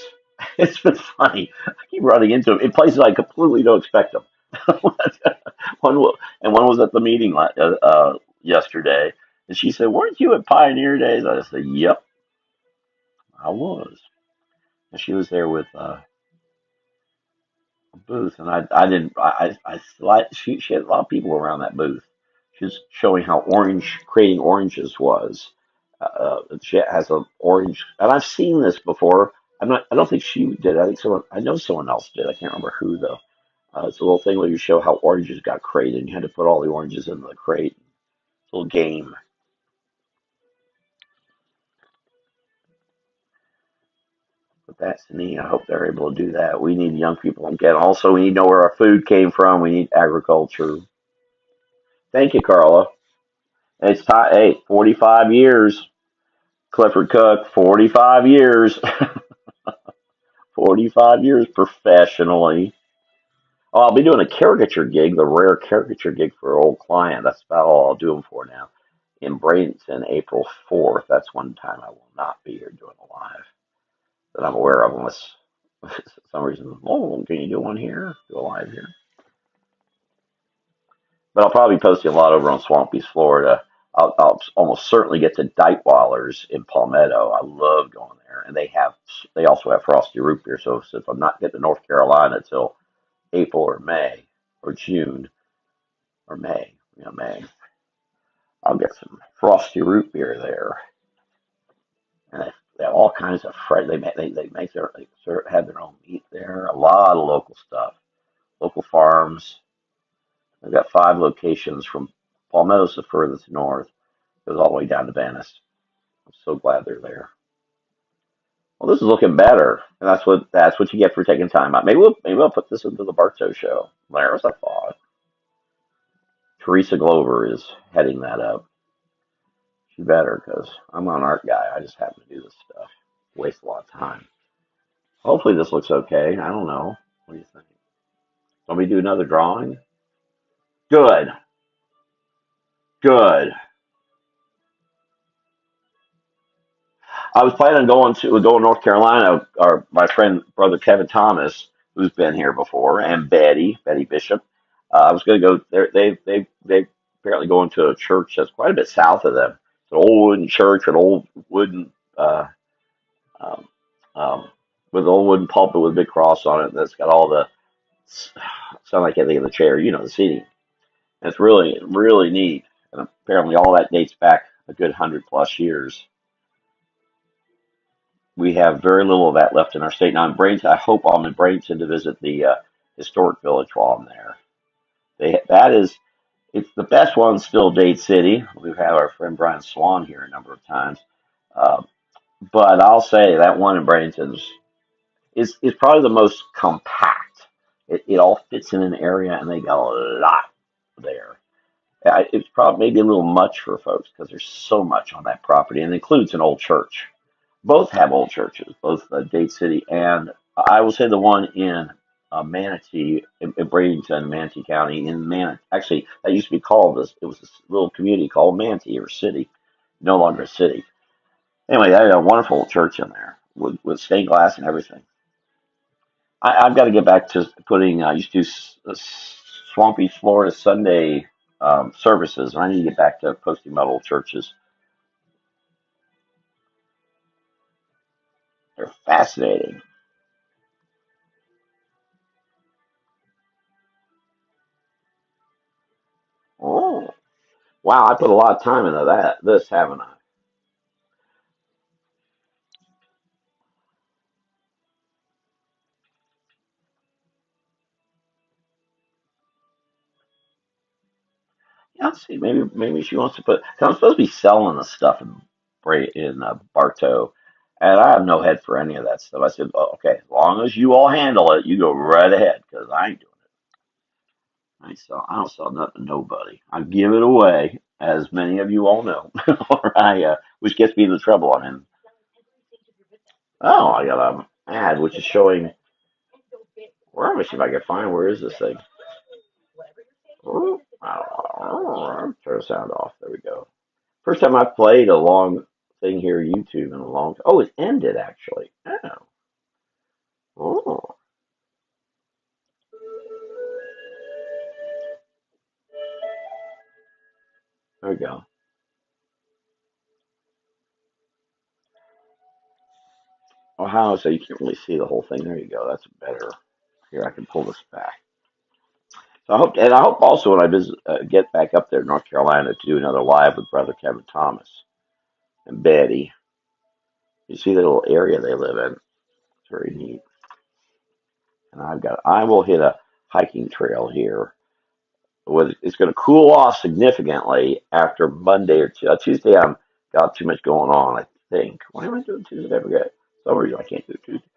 It's been funny. I keep running into them in places I completely don't expect them. One was at the meeting yesterday, and she said, "Weren't you at Pioneer Days?" I said, "Yep, I was." And she was there with a booth, and I didn't she had a lot of people around that booth. She was showing how orange creating oranges was. She has an orange, and I've seen this before. I don't think she did. I think someone. I know someone else did. I can't remember who though. It's a little thing where you show how oranges got created, and you had to put all the oranges in the crate. It's a little game. But that's neat. I hope they're able to do that. We need young people. Again, also we need to know where our food came from. We need agriculture. Thank you, Carla. It's time. Hey, 45 years. Clifford Cook, 45 years. 45 years professionally. Oh, I'll be doing a caricature gig, the rare caricature gig for an old client. That's about all I'll do them for now. In Bradenton, April 4th. That's one time I will not be here doing a live that I'm aware of, unless for some reason, oh, can you do one here? Do a live here? But I'll probably be posting a lot over on Swampy's, Florida. I'll almost certainly get to Dightwallers in Palmetto. I love going there, and they also have frosty root beer. So if I'm not getting to North Carolina till April or May or June or May, May, I'll get some frosty root beer there, and they have all kinds of fresh. They make they sort of have their own meat there. A lot of local stuff, local farms. They've got 5 locations from Palmetto's the furthest north. Goes all the way down to Venice. I'm so glad they're there. Well, this is looking better, and that's what you get for taking time out. Maybe we'll put this into the Bartow show. There's a thought. Teresa Glover is heading that up. She better, because I'm not an art guy. I just happen to do this stuff. Waste a lot of time. Hopefully this looks okay. I don't know. What do you think? Want me to do another drawing? Good. Good. I was planning on going to North Carolina. My friend brother Kevin Thomas, who's been here before, and Betty Bishop. I was going to go there. They apparently going to a church that's quite a bit south of them. It's an old wooden church, an old wooden um, um, with an old wooden pulpit with a big cross on it. That's got all the sound like anything in the chair, the seating. And it's really neat. And apparently all that dates back a good 100+ years. We have very little of that left in our state. Now, I hope I'm in Bradenton to visit the historic village while I'm there. It's the best one, still Dade City. We've had our friend Brian Swan here a number of times. Uh, but I'll say that one in Bradenton is probably the most compact. It all fits in an area, and they got a lot there. It's probably maybe a little much for folks because there's so much on that property, and it includes an old church. Both have old churches, both Dade City and I will say the one in Manatee, in Bradenton, Manatee County, in Actually, that used to be called this. It was this little community called Manatee or city, no longer a city. Anyway, they had a wonderful church in there with stained glass and everything. I've got to get back to putting. I used to do Swampy Florida Sunday services, and I need to get back to posting about old churches. They're fascinating. Oh, wow! I put a lot of time into this, haven't I? Yeah, let's see. Maybe she wants to put. 'Cause I'm supposed to be selling the stuff in Bartow, and I have no head for any of that stuff. I said, oh, okay, as long as you all handle it, you go right ahead, because I ain't doing it. I don't sell nothing to nobody. I give it away, as many of you all know, which gets me into trouble. I'm in. Oh, I got an ad which is showing. Let me see if I can find where is this thing. Oh, I don't know. Turn the sound off. There we go. First time I played a long thing here, YouTube, in a long time. Oh, it ended actually. Oh, oh, there we go. Oh, how? So you can't really see the whole thing. There you go. That's better. Here, I can pull this back. So I hope also when I visit, get back up there in North Carolina to do another live with Brother Kevin Thomas and Betty. You see the little area they live in. It's very neat. And I will hit a hiking trail here. It's going to cool off significantly after Monday or Tuesday. I'm got too much going on. I think. Why am I doing Tuesday? I forget. For some reason I can't do Tuesday.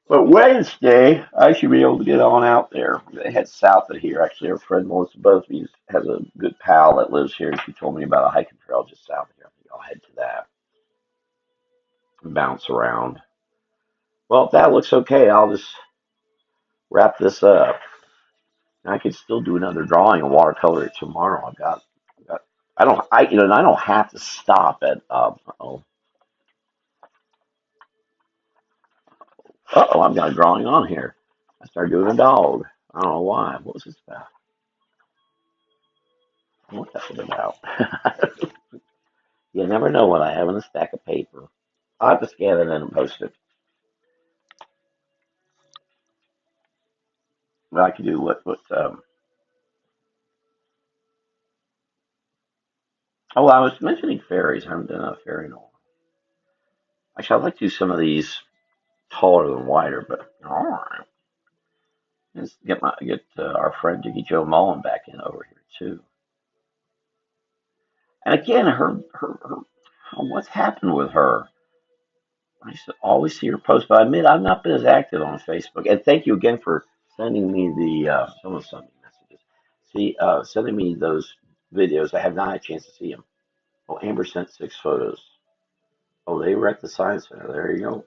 But Wednesday, I should be able to get on out there. They head south of here. Actually, our friend Melissa Busby has a good pal that lives here. She told me about a hiking trail just south of here. I think I'll head to that and bounce around. Well, if that looks okay, I'll just wrap this up. I could still do another drawing and watercolor it tomorrow. I've got. I don't have to stop at. I've got a drawing on here. I started doing a dog. I don't know why. What was this about? I don't know what that was about. You never know what I have in a stack of paper. I'll have to scan it in and post it. But I could do oh, I was mentioning fairies. I haven't done a fairy in a while. Actually, I'd like to do some of these taller than wider, but all right. Let's get our friend Dickie Joe Mullen back in over here too. And again, her what's happened with her? I used to always see her post, but I admit I've not been as active on Facebook. And thank you again for sending me someone sent me messages. See, sending me those videos. I have not had a chance to see them. Oh, Amber sent 6 photos. Oh, they were at the Science Center. There you go.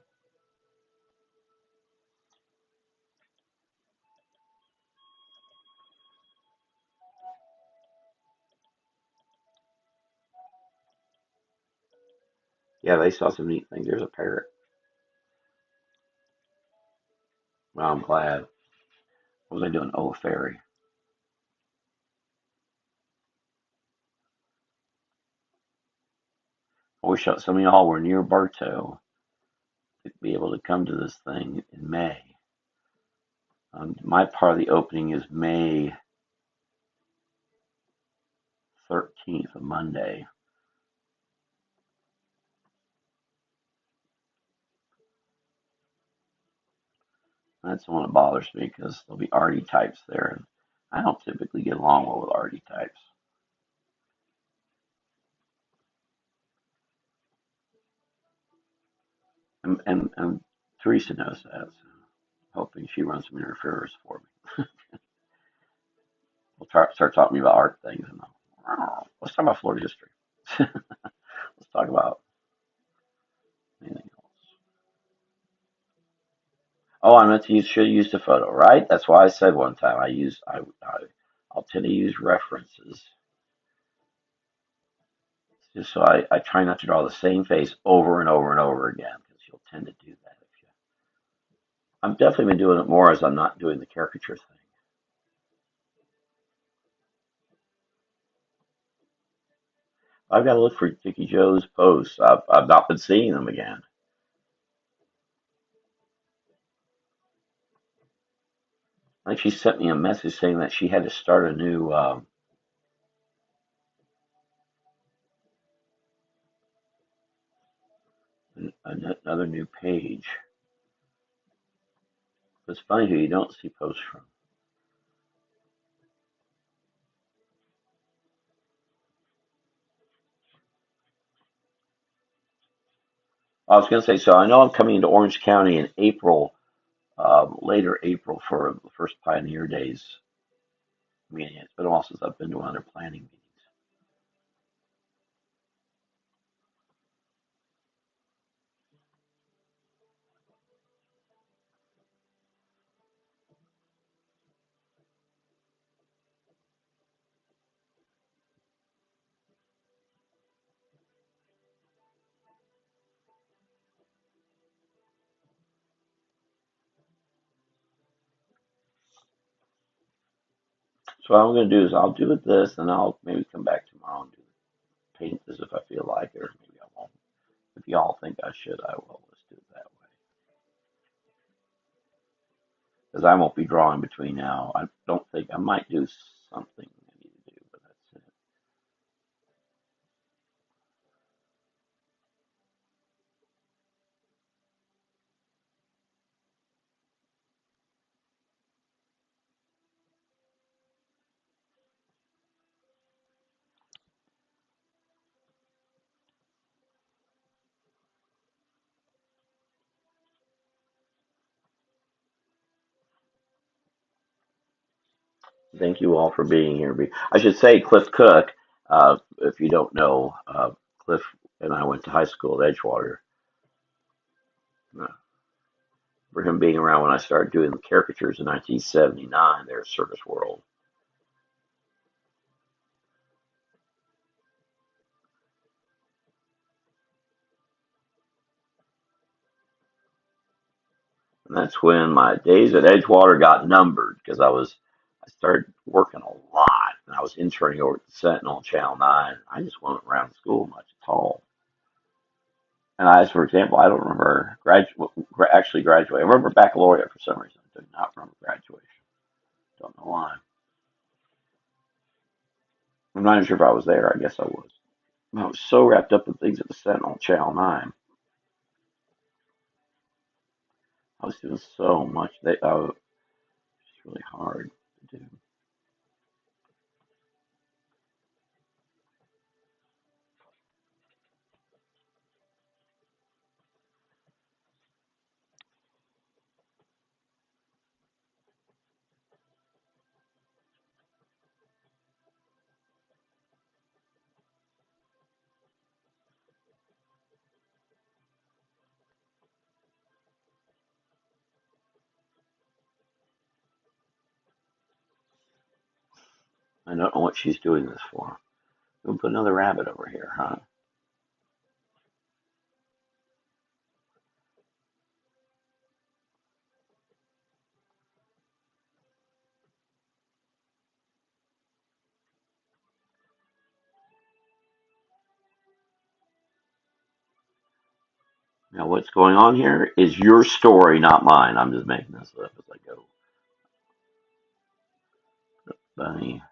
Yeah, they saw some neat things. There's a parrot. Well, I'm glad. What was I doing? Oh, a fairy. I wish some of y'all were near Bartow to be able to come to this thing in May. My part of the opening is May 13th, a Monday. That's the one that bothers me because there'll be arty types there, and I don't typically get along well with arty types. And Teresa knows that, so hoping she runs some interferers for me. We'll start talking about art things, and let's talk about Florida history. Let's talk about anything else. Oh, I meant to use should have used a photo, right? That's why I said one time I'll tend to use references just so I try not to draw the same face over and over and over again because you'll tend to do that if you. I've definitely been doing it more as I'm not doing the caricature thing. I've got to look for Dickie Joe's posts. I've not been seeing them again. I think she sent me a message saying that she had to start another new page. It's funny who you don't see posts from. I was going to say, so I know I'm coming into Orange County in April, later April for the first Pioneer Days meeting. It's been a while since I've been to one of their planning meetings. So what I'm going to do is I'll do it this, and I'll maybe come back tomorrow and do paint this if I feel like it, or maybe I won't. If y'all think I should, I will. Let's do it that way. Because I won't be drawing between now. I don't think I might do something I need to do, but that's it. Thank you all for being here. I should say Cliff Cook, if you don't know, Cliff and I went to high school at Edgewater. Uh, for him being around when I started doing the caricatures in 1979, there at Circus World. And that's when my days at Edgewater got numbered because I started working a lot and I was interning over at the Sentinel Channel 9. I just wasn't around school much at all. And I, for example, I don't remember actually graduating. I remember baccalaureate for some reason. I do not remember graduation. Don't know why. I'm not even sure if I was there. I guess I was. I was so wrapped up in things at the Sentinel Channel 9. I was doing so much that it's really hard to do. I don't know what she's doing this for. We'll put another rabbit over here, huh? Now, what's going on here is your story, not mine. I'm just making this up as I go. Bunny.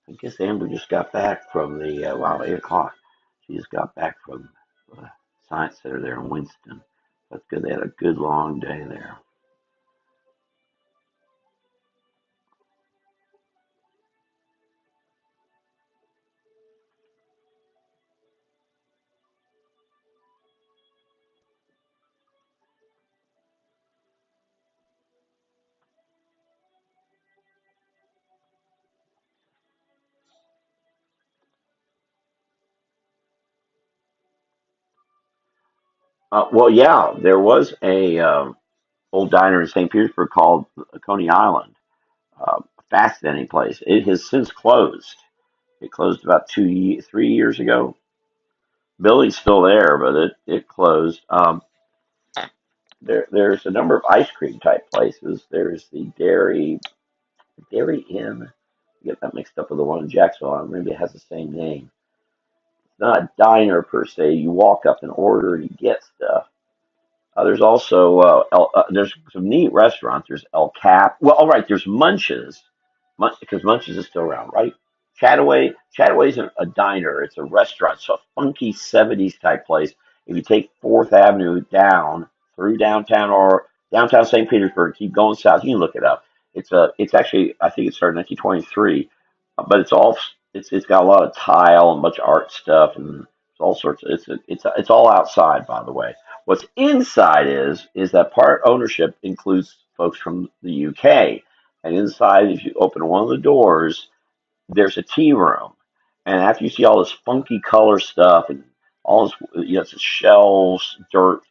I guess Amber just got back from the, wow, 8 o'clock. She just got back from the Science Center there in Winston. That's good. They had a good long day there. Well, yeah, there was a old diner in St. Petersburg called Coney Island. Fascinating place. It has since closed. It closed about 3 years ago. Building's still there, but it closed. There's a number of ice cream type places. There's the Dairy Inn. I get that mixed up with the one in Jacksonville. Maybe it has the same name. It's not a diner per se. You walk up and order and you get stuff. There's also there's some neat restaurants. There's El Cap. Well, all right. There's Munches, because Munches is still around, right? Chataway isn't a diner. It's a restaurant. So a funky '70s type place. If you take Fourth Avenue down through downtown or downtown St. Petersburg, keep going south. You can look it up. It's actually, I think it started in 1923, but it's got a lot of tile and a bunch of art stuff and it's all sorts of it's all outside, by the way. What's inside is that part ownership includes folks from the UK, and inside, if you open one of the doors, there's a tea room, and after you see all this funky color stuff and all this, it's shelves, dirt.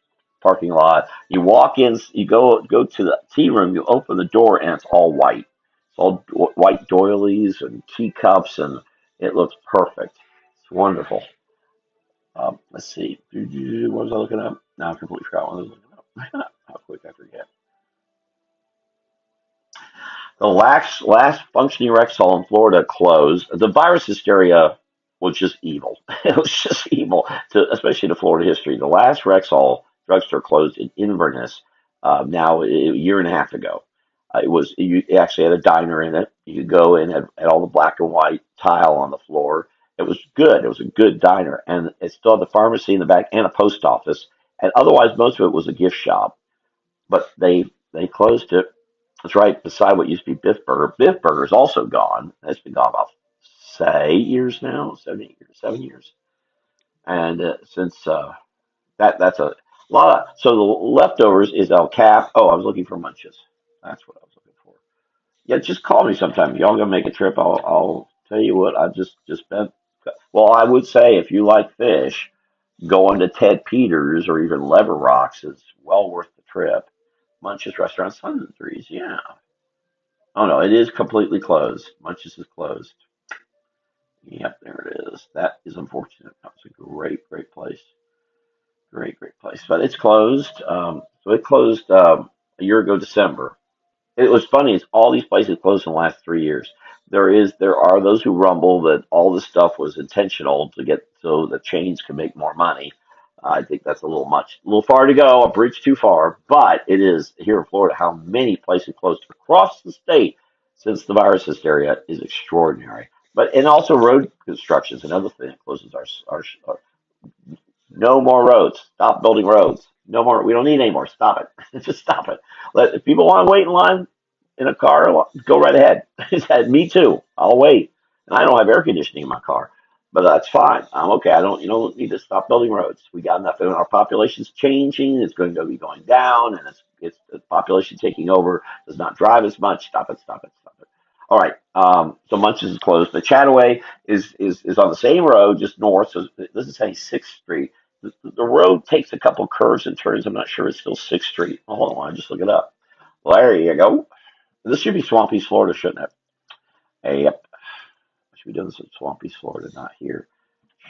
parking lot. You walk in, you go to the tea room, you open the door, and it's all white. It's all white doilies and teacups, and it looks perfect. It's wonderful. Let's see. What was I looking up? Now I completely forgot what I was looking up. How quick I forget. The last functioning rec hall in Florida closed. The virus hysteria was just evil. It was just evil, especially to Florida history. The last rec hall drugstore closed in Inverness now a year and a half ago. It actually had a diner in it. You could go in, had all the black and white tile on the floor. It was good. It was a good diner, and it still had the pharmacy in the back and a post office. And otherwise, most of it was a gift shop. But they closed it. It's right beside what used to be Biff Burger. Biff Burger's also gone. It's been gone about say 8 years now, 7 8 years, 7 years. And since that's a lot. So the leftovers is El Cap. Oh, I was looking for Munches. That's what I was looking for. Yeah, just call me sometime. Y'all gonna make a trip? I'll tell you what. I just spent. Well, I would say if you like fish, going to Ted Peters or even Lever Rocks is well worth the trip. Munches Restaurant Sundries, yeah. Oh no, it is completely closed. Munches is closed. Yep, there it is. That is unfortunate. That was a great place. Great place. But it's closed. So it closed a year ago, December. It was funny. Is all these places closed in the last 3 years. There are those who rumble that all this stuff was intentional to get so the chains can make more money. I think that's a little much, a little far to go, a bridge too far. But it is here in Florida. How many places closed across the state since the virus hysteria is extraordinary. But and also road construction is another thing that closes our no more roads. Stop building roads. No more. We don't need any more. Stop it. Just stop it. If people want to wait in line in a car, go right ahead. Me too. I'll wait. And I don't have air conditioning in my car, but that's fine. I'm okay. I don't. You don't need to stop building roads. We got enough. And our population's changing. It's going to be going down, and it's the population taking over. Does not drive as much. Stop it. Stop it. Stop it. All right. So Munches is closed. The Chataway is on the same road, just north. So this is saying Sixth Street. The road takes a couple curves and turns. I'm not sure it's still Sixth Street. Hold on, I just look it up. Well, there you go. This should be Swampy's, Florida, shouldn't it? Hey, yep. I should be doing this in Swampy's, Florida, not here.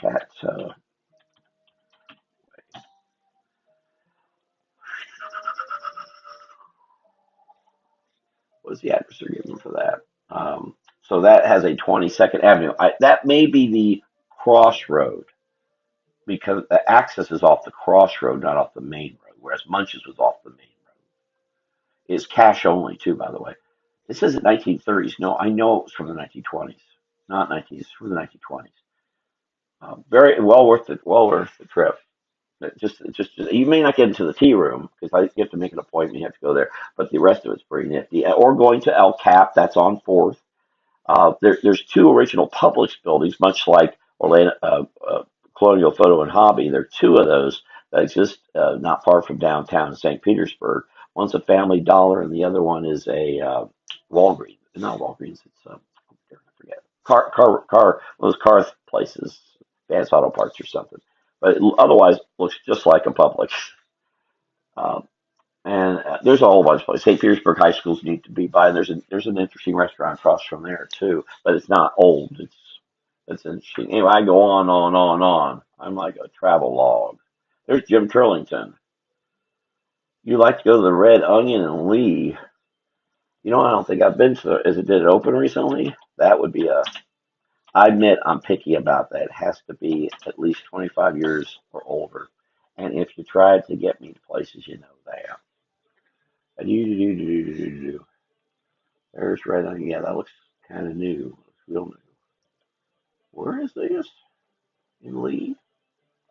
Chat. What is the address they're giving for that? So that has a 22nd Avenue. That may be the crossroad because the access is off the crossroad, not off the main road, whereas Munches was off the main road. It's cash only, too, by the way. It says the 1930s. No, I know it was from the 1920s, not 19s, from the 1920s. Very well worth the trip. Just you may not get into the tea room because you have to make an appointment. You have to go there, but the rest of it's pretty nifty. Or going to El Cap, that's on Fourth. There's two original Publix buildings, much like Orlando Colonial Photo and Hobby. There are two of those that exist not far from downtown in St. Petersburg. One's a Family Dollar, and the other one is a Walgreens. Not Walgreens. It's I forget. One of those car places, Vance Auto Parts or something. But otherwise, looks just like a Publix. Um, and there's a whole bunch of places. St. Petersburg High Schools need to be by. There's an interesting restaurant across from there too, but it's not old. It's interesting. Anyway, I go on. I'm like a travel log. There's Jim Turlington. You like to go to the Red Onion and Lee. I don't think I've been to. Did it open recently? That would be a. I admit I'm picky about that. It has to be at least 25 years or older. And if you try to get me to places, you know that. There's Red Onion. Yeah, that looks kind of new. Looks real new. Where is this? In Lee?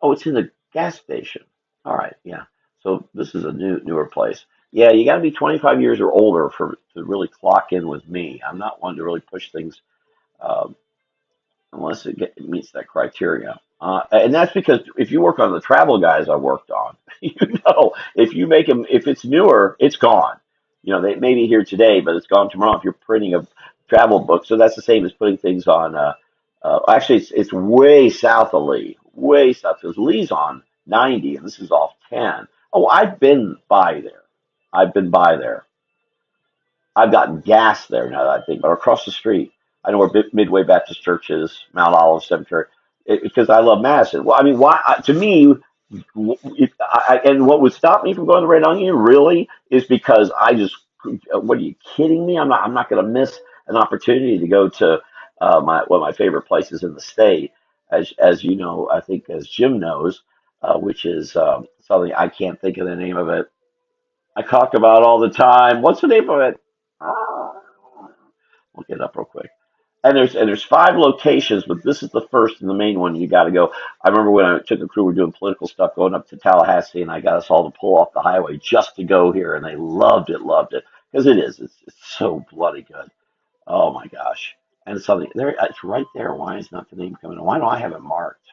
Oh, it's in the gas station. All right, yeah. So this is a newer place. Yeah, you got to be 25 years or older to really clock in with me. I'm not one to really push things um, unless it meets that criteria. And that's because if you work on the travel guys I worked on, if you make them, if it's newer, it's gone. They may be here today, but it's gone tomorrow if you're printing a travel book. So that's the same as putting things on. Actually, it's way south of Lee, way south because Lee's on 90 and this is off 10. Oh, I've been by there. I've been by there. I've gotten gas there now that I think, but across the street, I know where Midway Baptist Church is, Mount Olive Cemetery, because I love Madison. Well, I mean, why? To me, and what would stop me from going to Red Onion really is because I just, what are you kidding me? I'm not going to miss an opportunity to go to my one of my favorite places in the state, as you know, I think as Jim knows, which is something I can't think of the name of it. I talk about all the time. What's the name of it? Ah, look it up real quick. And there's five locations, but this is the first and the main one you got to go. I remember when I took a crew, we were doing political stuff, going up to Tallahassee, and I got us all to pull off the highway just to go here, and they loved it because it is. It's so bloody good. Oh my gosh! And it's something there. It's right there. Why is not the name coming? Why do I have it marked?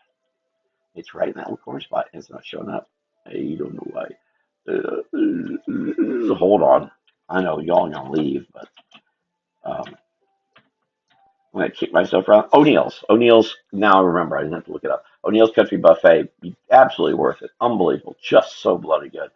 It's right in that little corner spot. It's not showing up. I don't know why. Hold on. I know y'all gonna leave, but um, I'm gonna kick myself around. O'Neill's. O'Neill's. Now I remember. I didn't have to look it up. O'Neill's Country Buffet. Absolutely worth it. Unbelievable. Just so bloody good.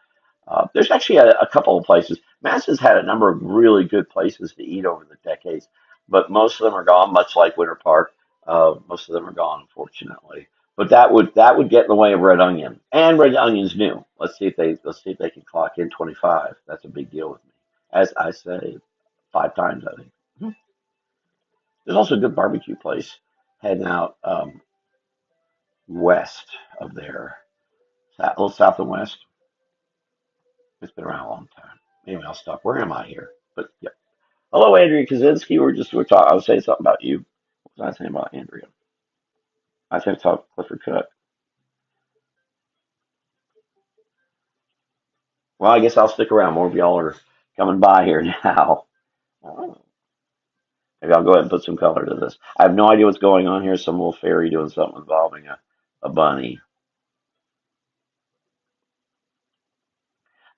There's actually a couple of places. Mass has had a number of really good places to eat over the decades, but most of them are gone. Much like Winter Park, most of them are gone, unfortunately. But that would get in the way of Red Onion, and Red Onion's new. Let's see if they can clock in 25. That's a big deal with me, as I say 5 times I think. There's also a good barbecue place heading out west of there, a little south and west. It's been around a long time. Maybe I'll stop. Where am I here? But yeah. Hello, Andrea Kaczynski. We're talking. I was saying something about you. What was I saying about Andrea? I was going to talk Clifford Cook. Well, I guess I'll stick around. More of y'all are coming by here now. Oh, maybe I'll go ahead and put some color to this. I have no idea what's going on here. Some little fairy doing something involving a bunny.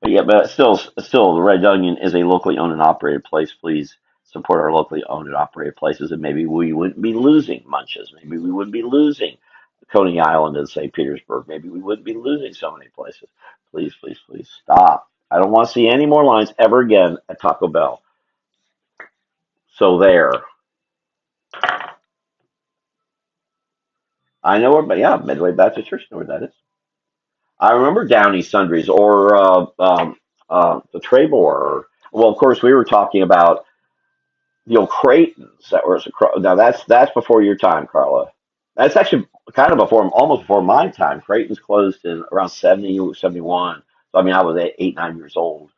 But yeah, but still, the Red Onion is a locally owned and operated place. Please support our locally owned and operated places, and maybe we wouldn't be losing Munches. Maybe we wouldn't be losing Coney Island and St. Petersburg. Maybe we wouldn't be losing so many places. Please, please, please stop. I don't want to see any more lines ever again at Taco Bell. So there. I know where, but yeah, Midway Baptist Church, know where that is. I remember Downey Sundries or the Trebor. Well, of course, we were talking about the old Creightons that was across. Now that's before your time, Carla. That's actually kind of before, almost before my time. Creightons closed in around 70, 71. So I mean, I was 8, 9 years old.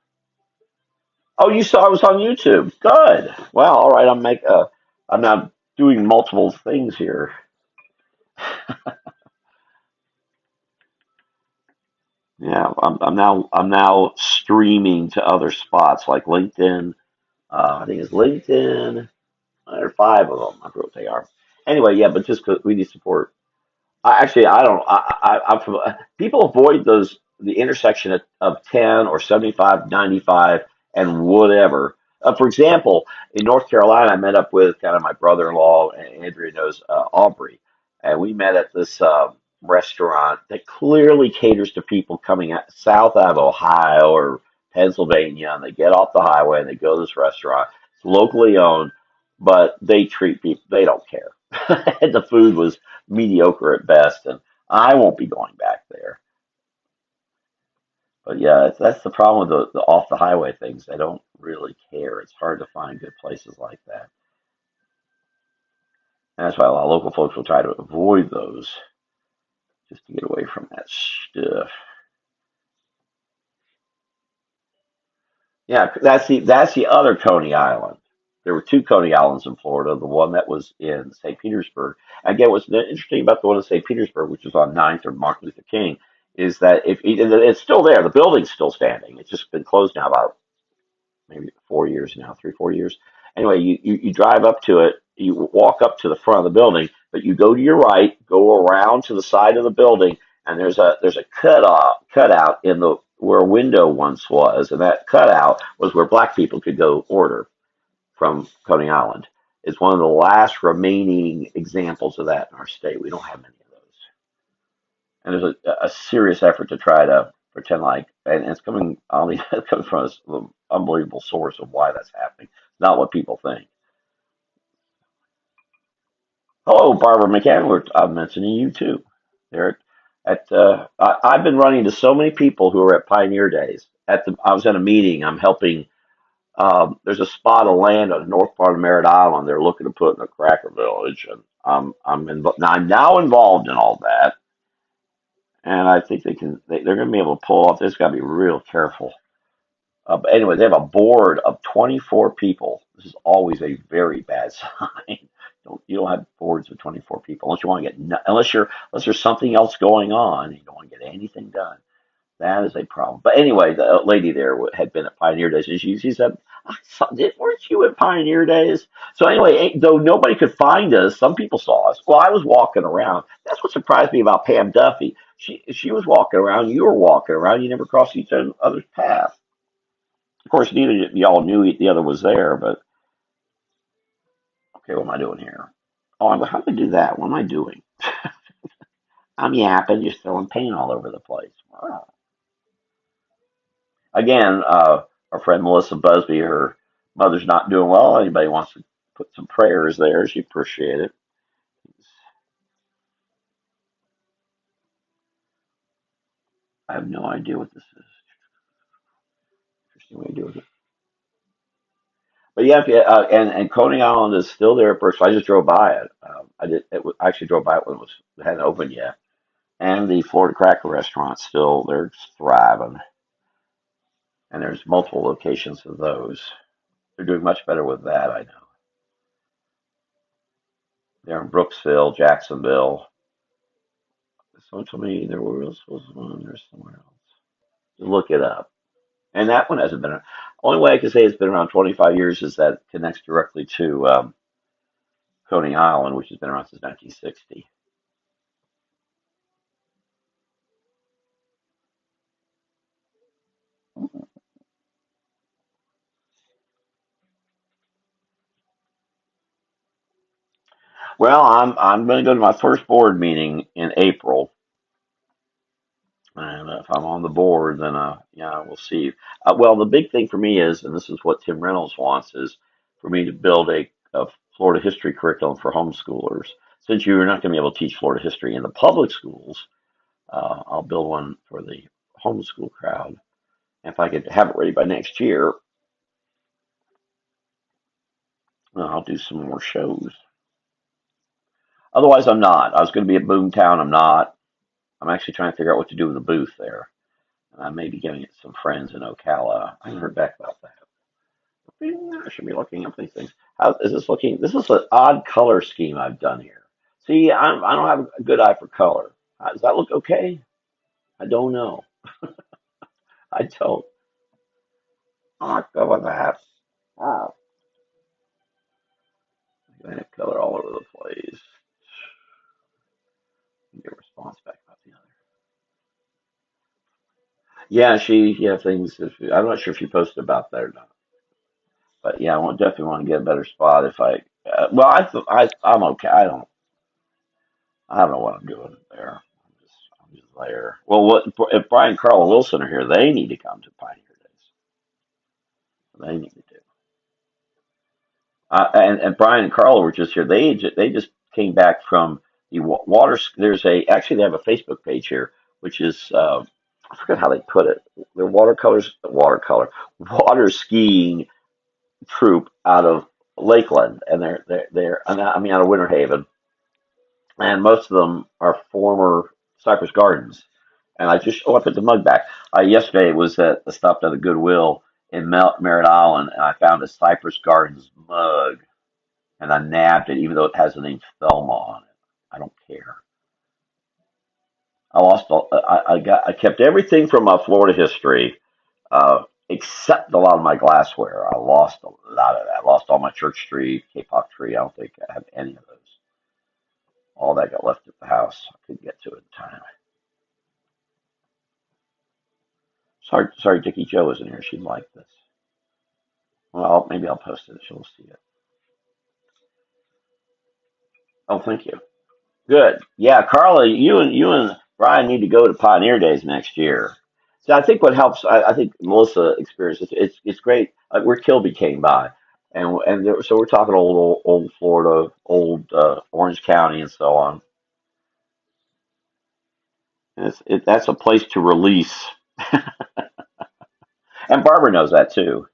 Oh, you saw I was on YouTube. Good. Well, all right. I'm now doing multiple things here. Yeah, I'm now streaming to other spots like LinkedIn. I think it's LinkedIn. There are 5 of them. I forget what they are. Anyway, yeah, but just 'cause we need support. Actually, I don't. People avoid the intersection of 10 or 75, 95, and whatever. For example, in North Carolina, I met up with kind of my brother-in-law, and Andrea knows Aubrey, and we met at this restaurant that clearly caters to people coming south out of Ohio or Pennsylvania, and they get off the highway and they go to this restaurant. It's locally owned, but they treat people. They don't care. And the food was mediocre at best, and I won't be going back there. But yeah, that's the problem with the off the highway things. They don't really care. It's hard to find good places like that. And that's why a lot of local folks will try to avoid those just to get away from that stuff. Yeah, that's the other Coney Island. There were 2 Coney Islands in Florida. The one that was in St. Petersburg. Again, what's interesting about the one in St. Petersburg, which was on Ninth or Martin Luther King, is that if and it's still there, the building's still standing. It's just been closed now about maybe 4 years now, 3, 4 years. Anyway, you drive up to it, you walk up to the front of the building, but you go to your right, go around to the side of the building, and there's a cutout in the where a window once was, and that cutout was where black people could go order from Coney Island. It's one of the last remaining examples of that in our state. We don't have many of those, and there's a serious effort to try to pretend like, and it's coming on the it comes from an unbelievable source of why that's happening. Not what people think. Hello, Barbara McCann. I'm mentioning you too. There, I've been running to so many people who are at Pioneer Days. I was at a meeting. I'm helping. There's a spot of land on the north part of Merritt Island. They're looking to put in a cracker village, and I'm now involved in all that. And I think they're going to be able to pull off. There's got to be real careful. But anyway, they have a board of 24 people. This is always a very bad sign. You don't have boards of 24 people unless you want to get unless there's something else going on. And you don't want to get anything done. That is a problem. But anyway, the lady there had been at Pioneer Days, and she said, "Weren't you at Pioneer Days?" So anyway, though nobody could find us, some people saw us. Well, I was walking around. That's what surprised me about Pam Duffy. She was walking around. You were walking around. You never crossed each other's path. Of course, neither of y'all knew the other was there. But okay, what am I doing here? Oh, how do I do that? What am I doing? I'm yapping, just throwing paint all over the place. Wow. Again, our friend Melissa Busby, her mother's not doing well. Anybody wants to put some prayers there, she appreciate it. I have no idea what this is. Interesting way to do it. But yeah, and Coney Island is still there. First, I just drove by it. I actually drove by it when it hadn't opened yet. And the Florida Cracker Restaurant still they're thriving, and there's multiple locations of those. They're doing much better with that. I know. They're in Brooksville, Jacksonville. Someone told me there was one there somewhere else. Look it up. And that one hasn't been. Only way I can say it's been around 25 years is that it connects directly to Coney Island, which has been around since 1960. Well, I'm going to go to my first board meeting in April, and if I'm on the board, then yeah, we'll see. Well, the big thing for me is, and this is what Tim Reynolds wants, is for me to build a Florida history curriculum for homeschoolers. Since you're not going to be able to teach Florida history in the public schools, I'll build one for the homeschool crowd. If I could have it ready by next year, I'll do some more shows. Otherwise, I'm not. I was going to be at Boomtown. I'm not. I'm actually trying to figure out what to do with the booth there. And I may be giving it to some friends in Ocala. I haven't heard back about that. I should be looking up these things. How is this looking? This is an odd color scheme I've done here. See, I don't have a good eye for color. Does that look okay? I don't know. I don't. I'll go with that. Wow. I have color all over the place. Get a response back about the other. Yeah, things. I'm not sure if you posted about that or not, but yeah, definitely want to get a better spot if I. Well, I'm okay. I don't know what I'm doing there. I'm just there. Well, if Brian and Carl Wilson are here? They need to come to Pioneer Days. They need to do. And Brian and Carl were just here. They just came back from the water. There's a actually they have a Facebook page here, which is I forget how they put it. They're water skiing troop out of Lakeland, and I mean out of Winter Haven, and most of them are former Cypress Gardens. And I put the mug back. Yesterday was at the stopped at the Goodwill in Merritt Island, and I found a Cypress Gardens mug, and I nabbed it, even though it has the name Thelma on it. I don't care. I kept everything from my Florida history, except a lot of my glassware. I lost a lot of that. I lost all my Church Street, K-pop tree. I don't think I have any of those. All that got left at the house. I couldn't get to it in time. Sorry, Dickie Joe isn't here. She'd like this. Well, maybe I'll post it. She'll see it. Oh, thank you. Good. Yeah, Carla, you and Brian need to go to Pioneer Days next year. So I think what helps, I think Melissa experienced it's great. Where Kilby came by, so we're talking old Florida, old Orange County, and so on. And that's a place to release, and Barbara knows that too.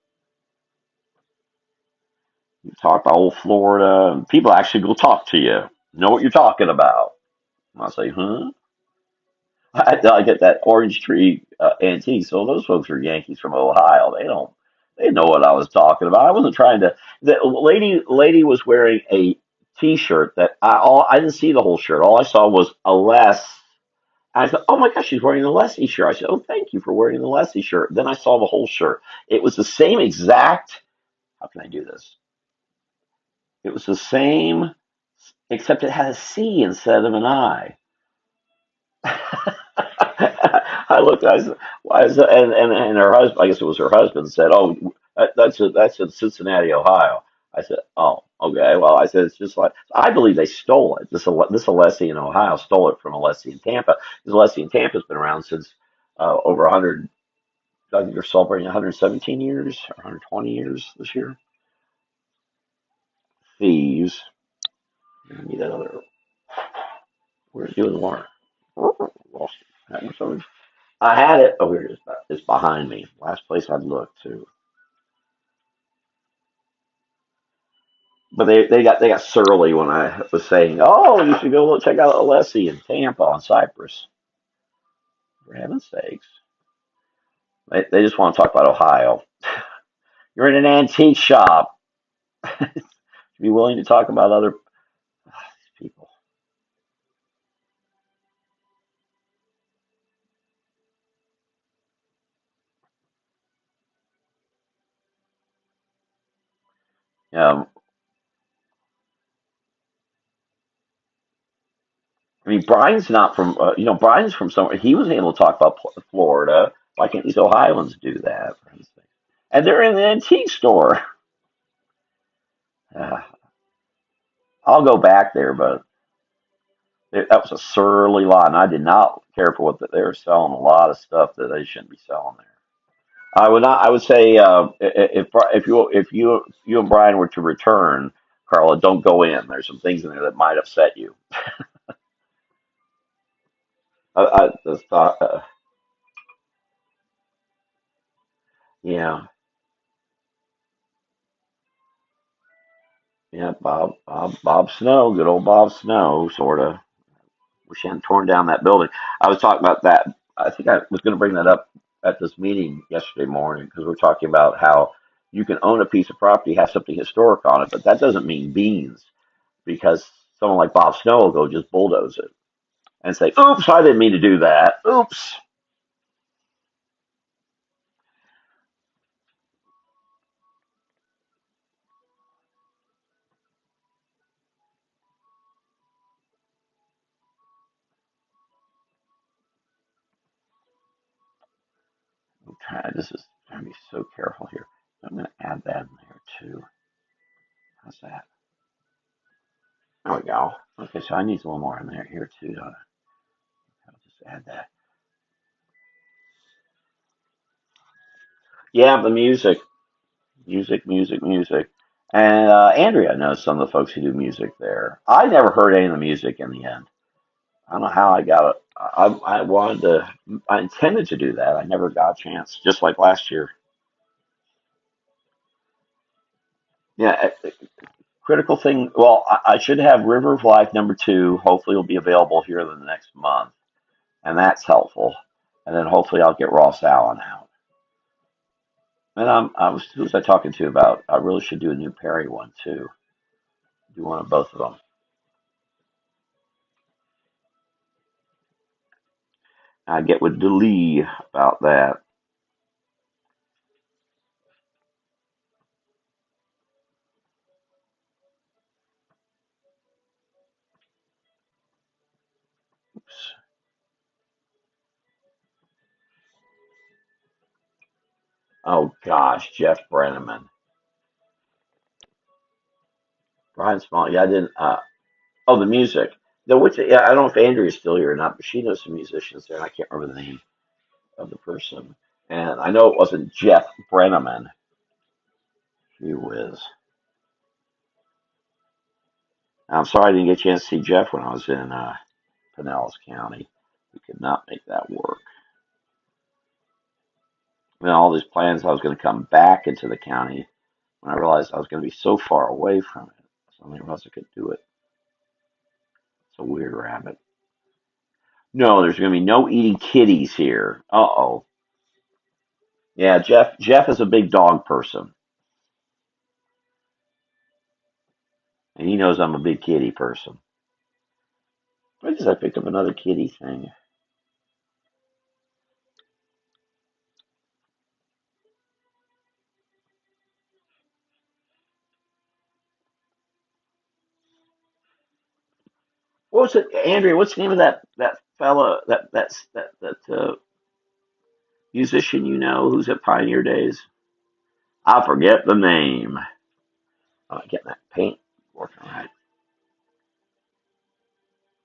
You talk about old Florida, and people actually will talk to you, know what you're talking about. And I say, huh? I get that orange tree antique. So those folks are Yankees from Ohio. They know what I was talking about. I wasn't trying to. The lady was wearing a T-shirt that I didn't see the whole shirt. All I saw was a less. I thought, oh my gosh, she's wearing the Leslie shirt. I said, oh, thank you for wearing the Leslie shirt. Then I saw the whole shirt. It was the same exact. How can I do this? It was the same, except it had a C instead of an I. I looked. I said, "Why is that?" And her husband, I guess it was her husband, said, "Oh, that's in Cincinnati, Ohio." I said, "Oh, okay." Well, I said it's just like I believe they stole it. This Alessi in Ohio stole it from Alessi in Tampa. Because Alessi in Tampa's been around since over 100. I think they're celebrating 117 years or 120 years this year. Thieves. I need that other. Where's the other one? Lost it. I had it. Oh, here it is. It's behind me. Last place I'd looked too. But they got surly when I was saying, "Oh, you should go check out Alessi in Tampa on Cyprus." For heaven's sakes, they just want to talk about Ohio. You're in an antique shop. Be willing to talk about other people. Um, I mean, Brian's not from Brian's from somewhere. He was able to talk about Florida. Why can't these Ohioans do that? For instance? And they're in the antique store. Uh, I'll go back there, but that was a surly lot, and I did not care for they were selling a lot of stuff that they shouldn't be selling there. I would not. I would say if you and Brian were to return, Carla, don't go in. There's some things in there that might upset you. I just thought, yeah, yeah. Bob Snow, good old Bob Snow, sort of. Wish he hadn't torn down that building. I was talking about that. I think I was going to bring that up at this meeting yesterday morning because we're talking about how you can own a piece of property, have something historic on it, but that doesn't mean beans because someone like Bob Snow will go just bulldoze it and say, "Oops, I didn't mean to do that. Oops." Okay, this is going to be so careful here. I'm going to add that in there too. How's that? There we go. Okay, so I need a little more in there here too. I'll just add that. Yeah, the music. And Andrea knows some of the folks who do music there. I never heard any of the music in the end. I don't know how I got it. I wanted to. I intended to do that. I never got a chance. Just like last year. Yeah, critical thing. Well, I should have River of Life #2. Hopefully, it'll be available here in the next month, and that's helpful. And then hopefully, I'll get Ross Allen out. And who was I talking to about? I really should do a new Perry one too. Do one of both of them. I get with Delee about that. Oops. Oh gosh, Jeff Brenneman, Brian Small. Yeah, I didn't. Oh, the music. Yeah, I don't know if Andrea's still here or not, but she knows some musicians there, and I can't remember the name. of the person. And I know it wasn't Jeff Brenneman. Gee whiz. I'm sorry I didn't get a chance to see Jeff when I was in Pinellas County. We could not make that work. And all these plans, I was going to come back into the county when I realized I was going to be so far away from it. So I didn't realize I could do it. It's a weird rabbit. No, there's going to be no eating kitties here. Uh-oh. Yeah, Jeff is a big dog person, and he knows I'm a big kitty person. I guess I picked up another kitty thing. What was it, Andrea? What's the name of that fella that musician you know who's at Pioneer Days? I forget the name. Oh, getting that paint working right.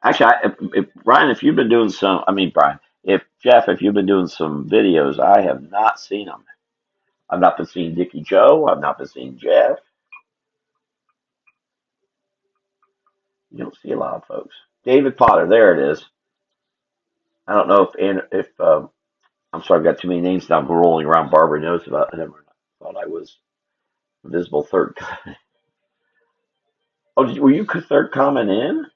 Actually, Brian, if you've been doing some, I mean, Brian, if Jeff, if you've been doing some videos, I have not seen them. I've not been seeing Dickie Joe. I've not been seeing Jeff. You don't see a lot of folks. David Potter, there it is. I don't know if I'm sorry, I've got too many names now rolling around. Barbara knows about it. I never thought I was visible third. Oh, were you third comment in?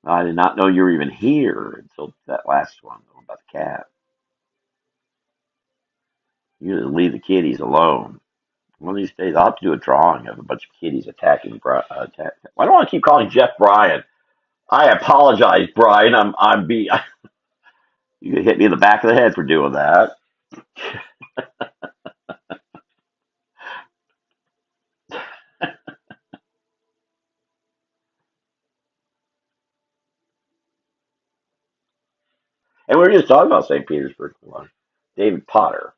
I did not know you were even here until that last one about the cat. You just leave the kitties alone. One of these days, I'll have to do a drawing of a bunch of kitties attacking. Why do I keep calling Jeff Brian? I apologize, Brian. You hit me in the back of the head for doing that. And we were just talking about St. Petersburg. David Potter.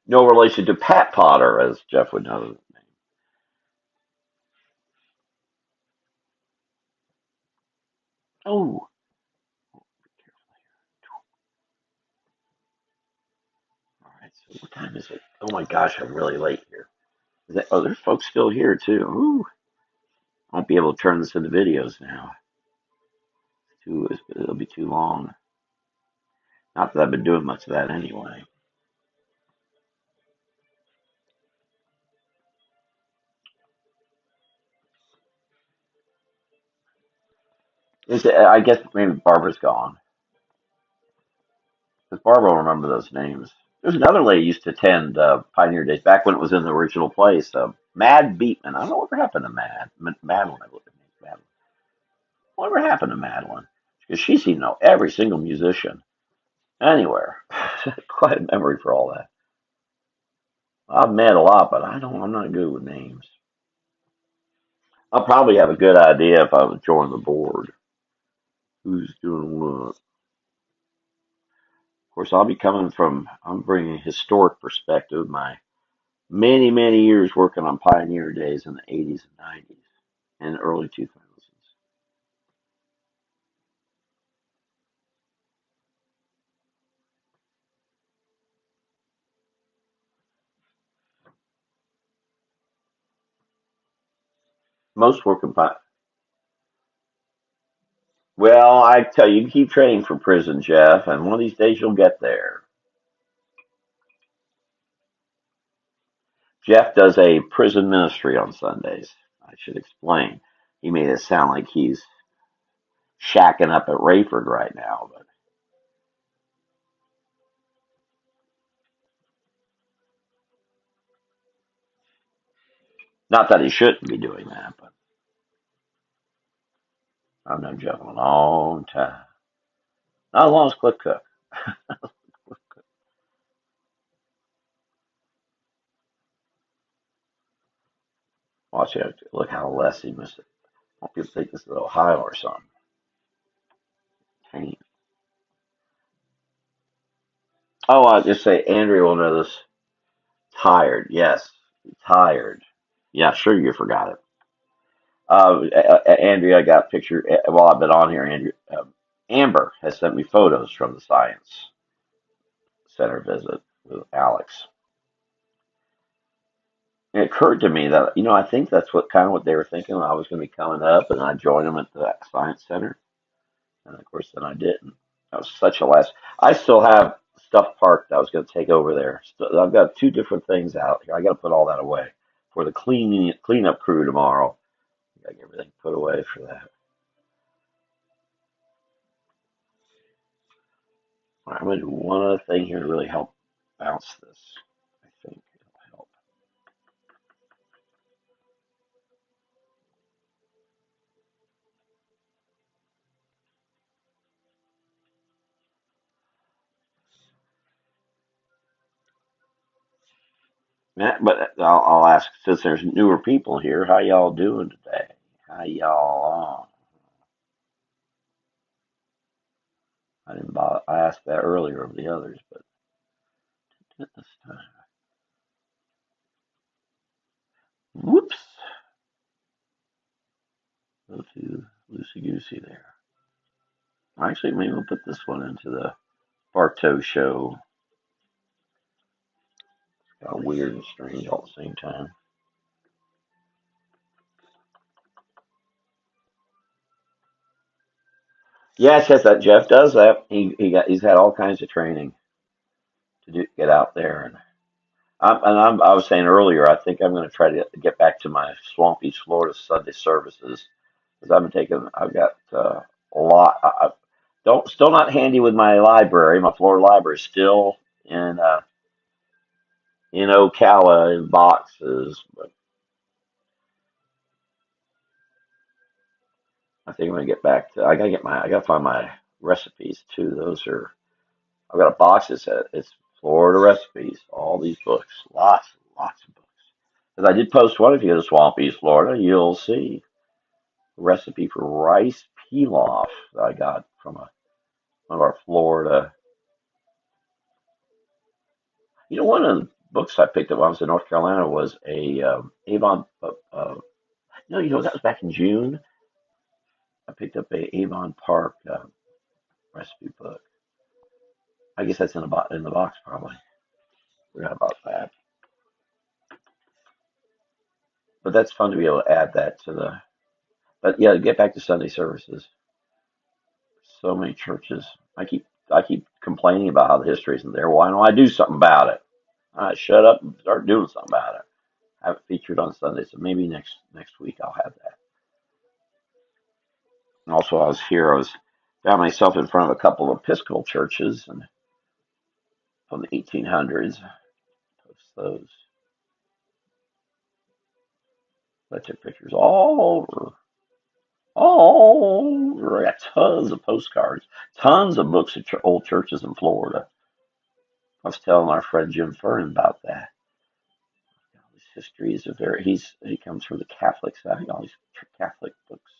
No relation to Pat Potter, as Jeff would know. Oh, all right. So what time is it? Oh my gosh, I'm really late here. There's folks still here too. Ooh, I won't be able to turn this into videos now. It'll be too long. Not that I've been doing much of that anyway. I guess maybe Barbara's gone. Because Barbara will remember those names. There's another lady who used to attend Pioneer Days back when it was in the original place. Mad Beatman. I don't know what happened to Madeline. I believe her name's Madeline. Whatever happened to Madeline? Because she seemed to know every single musician anywhere. Quite a memory for all that. I've met a lot, but I'm not good with names. I'll probably have a good idea if I would join the board. Who's doing what? Of course, I'm bringing a historic perspective. My many, many years working on Pioneer Days in the 80s and 90s and early 2000s. Most working Pioneer. Well, I tell you, you keep training for prison, Jeff, and one of these days you'll get there. Jeff does a prison ministry on Sundays. I should explain. He made it sound like he's shacking up at Rayford right now, but not that he shouldn't be doing that, but I've known Jeff a long time. Not as long as Cliff Cook. Watch it. Look how less he missed it. I hope people think this is Ohio or something. Dang. Oh, I'll just say Andrea will know this. Tired. Yes. Tired. Yeah, sure you forgot it. Andrea, I got a picture while I've been on here, Andrea. Amber has sent me photos from the Science Center visit with Alex. It occurred to me that, I think that's what kind of what they were thinking when I was going to be coming up, and I joined them at the Science Center. And of course, then I didn't. That was such a last. I still have stuff parked that I was going to take over there. So I've got two different things out here. I got to put all that away for the cleanup crew tomorrow. I got to get everything put away for that. All right, I'm going to do one other thing here to really help bounce this. I think it'll help. But I'll ask, since there's newer people here, how y'all doing today? How y'all? I didn't bother, I asked that earlier of the others, but this time, whoops, go too loosey goosey there. Actually, maybe we'll put this one into the Bartow show. Kind of weird and strange all at the same time. Yes, yes, that Jeff does that. He's had all kinds of training to get out there, and I was saying earlier, I think I'm going to try to get back to my Swampy, Florida Sunday services because I've got a lot. I don't still not handy with my library. My Florida library is still in Ocala in boxes, but I think I'm going to get back to. I got to find my recipes too. Those are I've got a box that says it's Florida recipes. All these books, lots of books. Because I did post one. If you go to Swampy, Florida, you'll see a recipe for rice pilaf that I got from one of our Florida. One of the books I picked up when I was in North Carolina was a Avon. That was back in June. I picked up a Avon Park recipe book. I guess that's in the box probably. Forgot about that. But that's fun to be able to add that to the. But yeah, get back to Sunday services. So many churches. I keep complaining about how the history isn't there. Why don't I do something about it? Shut up and start doing something about it. Have it featured on Sunday, so maybe next week I'll have that. And also, I was here. I was found myself in front of a couple of Episcopal churches and from the 1800s. Post those. I took pictures all over. I got tons of postcards, tons of books at old churches in Florida. I was telling our friend Jim Fern about that. His histories are very. He comes from the Catholic side. All these Catholic books,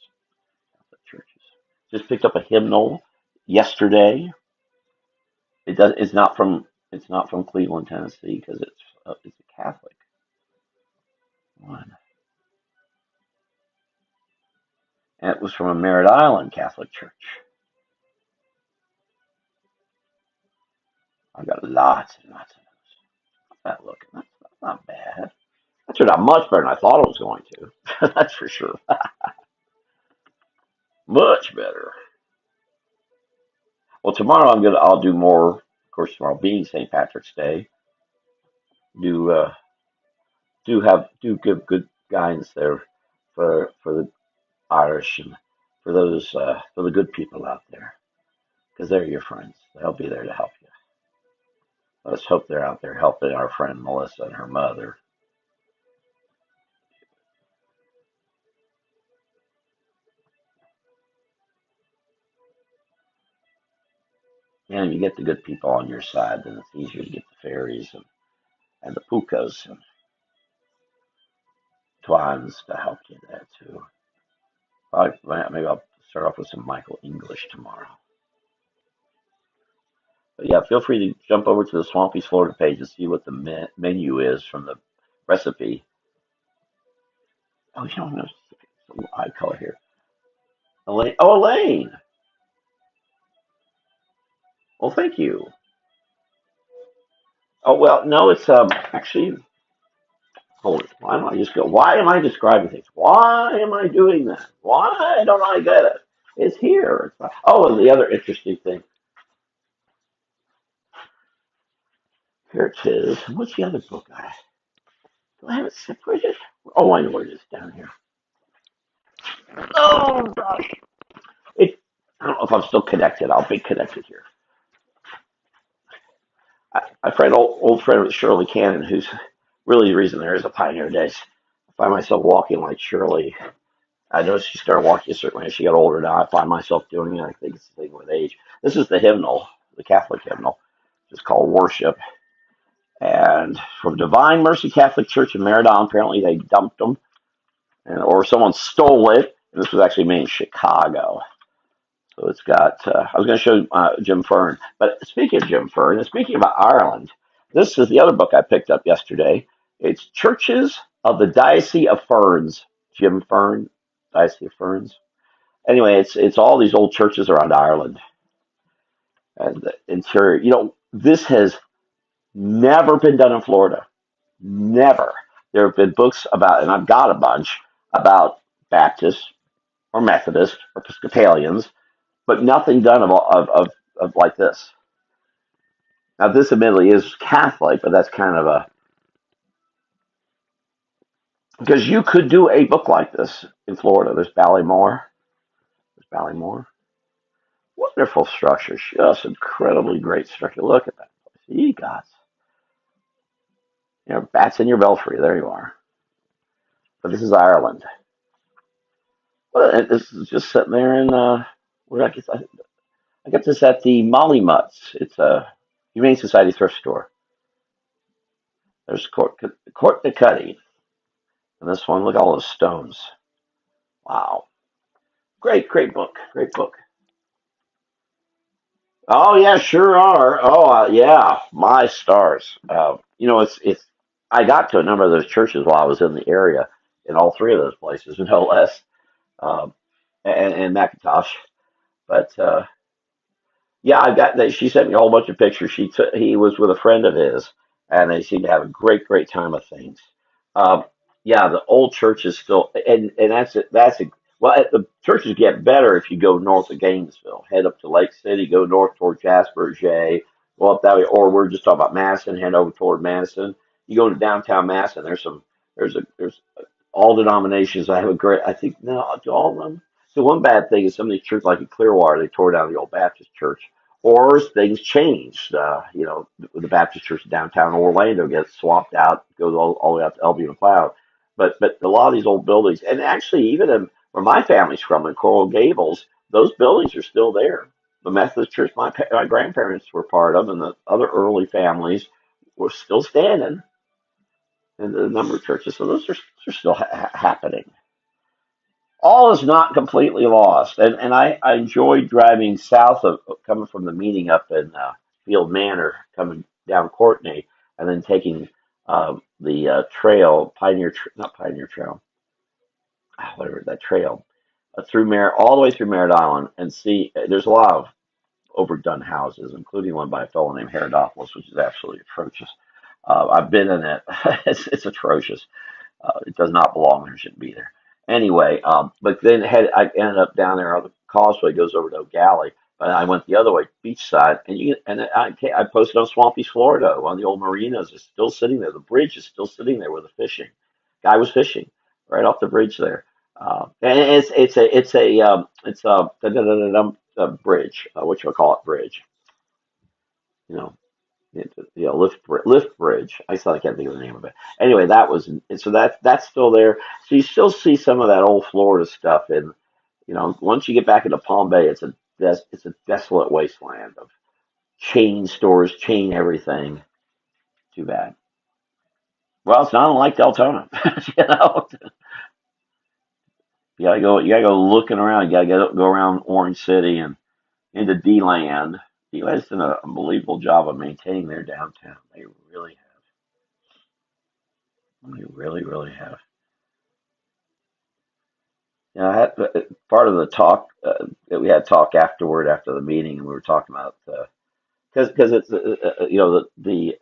Catholic churches. Just picked up a hymnal yesterday. It does. It's not from. It's not from Cleveland, Tennessee, because it's a Catholic one, and it was from a Merritt Island Catholic church. I've got lots and lots of those. That look, that's not bad. That turned out much better than I thought it was going to. That's for sure. Much better. Well, tomorrow I'll do more. Of course, tomorrow being St. Patrick's Day, do give good guidance there for the Irish and for the good people out there because they're your friends. They'll be there to help you. Let's hope they're out there helping our friend Melissa and her mother. And you get the good people on your side, then it's easier to get the fairies and the pookas and twines to help you there too. Maybe I'll start off with some Michael English tomorrow. But yeah, feel free to jump over to the Swampy Florida page and see what the menu is from the recipe. Oh, no, eye color here. Elaine. Oh, Elaine. Well, thank you. Oh well, no, it's actually. Hold it. Why don't I just go? Why am I describing things? Why am I doing that? Why don't I get it? It's here. Oh, and the other interesting thing. Here it is. What's the other book? Do I have it separated? Oh, I know where it is down here. Oh gosh. It. I don't know if I'm still connected. I'll be connected here. My friend, old friend Shirley Cannon, who's really the reason there is a Pioneer Days. I find myself walking like Shirley. I noticed she started walking a certain way as she got older. Now I find myself doing it. I think it's the thing with age. This is the hymnal, the Catholic hymnal. It's called Worship. And from Divine Mercy Catholic Church in Merida, apparently they dumped them, or someone stole it. And this was actually made in Chicago. So it's got, I was going to show Jim Fern. But speaking of Jim Fern, and speaking about Ireland, this is the other book I picked up yesterday. It's Churches of the Diocese of Ferns. Jim Fern, Diocese of Ferns. Anyway, it's all these old churches around Ireland and the interior. This has never been done in Florida. Never. There have been books about, and I've got a bunch about Baptists or Methodists or Episcopalians, but nothing done of like this. Now, this admittedly is Catholic, but that's kind of a because you could do a book like this in Florida. There's Ballymore. There's Ballymore. Wonderful structure, just incredibly great structure. Look at that place. You got, bats in your belfry. There you are. But this is Ireland. Well, and this is just sitting there in where I get this at the Molly Mutts. It's a Humane Society thrift store. There's Court de Cuddy. And this one, look at all those stones. Wow. Great, great book. Great book. Oh yeah, sure are. Oh yeah, my stars. It's. I got to a number of those churches while I was in the area, in all three of those places, no less, um, and McIntosh. But yeah, I got that. She sent me a whole bunch of pictures. He was with a friend of his, and they seemed to have a great, great time of things. Um, yeah, the old church is still, and that's it. Well, the churches get better if you go north of Gainesville, head up to Lake City, go north toward Jasper, Jay, go up that way, or we're just talking about Madison, head over toward Madison. You go to downtown Madison. There's all denominations. I have a great. I think no, do all of them. So one bad thing is some of these churches, like in Clearwater, they tore down the old Baptist church, or things changed. The Baptist church downtown Orlando gets swapped out, goes all the way out to Elby McLeod. But a lot of these old buildings, and actually even where my family's from in Coral Gables, those buildings are still there. The Methodist church my grandparents were part of, and the other early families were still standing in the number of churches. So those are still happening. All is not completely lost. And I enjoyed driving south of coming from the meeting up in Field Manor, coming down Courtney, and then taking the trail, not Pioneer Trail, whatever that trail, through all the way through Merritt Island, and see there's a lot of overdone houses, including one by a fellow named Herodopoulos, which is absolutely atrocious. I've been in it. It's atrocious. It does not belong there. Shouldn't be there. Anyway, but then I ended up down there on the causeway goes over to O'Galley, but I went the other way, beachside, I posted on Swampy's Florida. One of the old marinas is still sitting there. The bridge is still sitting there where the fishing guy was fishing right off the bridge there. And it's a bridge. What you call it? Bridge. You know, lift bridge. I still can't think of the name of it. Anyway, that was so that's still there. So you still see some of that old Florida stuff, and once you get back into Palm Bay, it's a desolate wasteland of chain stores, chain everything. Too bad. Well, it's not unlike Deltona. you know, you gotta go looking around. You gotta go around Orange City and into D-Land. D-Land's done an unbelievable job of maintaining their downtown. They really have. They really, really have. Yeah, part of the talk that we had talk after the meeting, and we were talking about. because it's the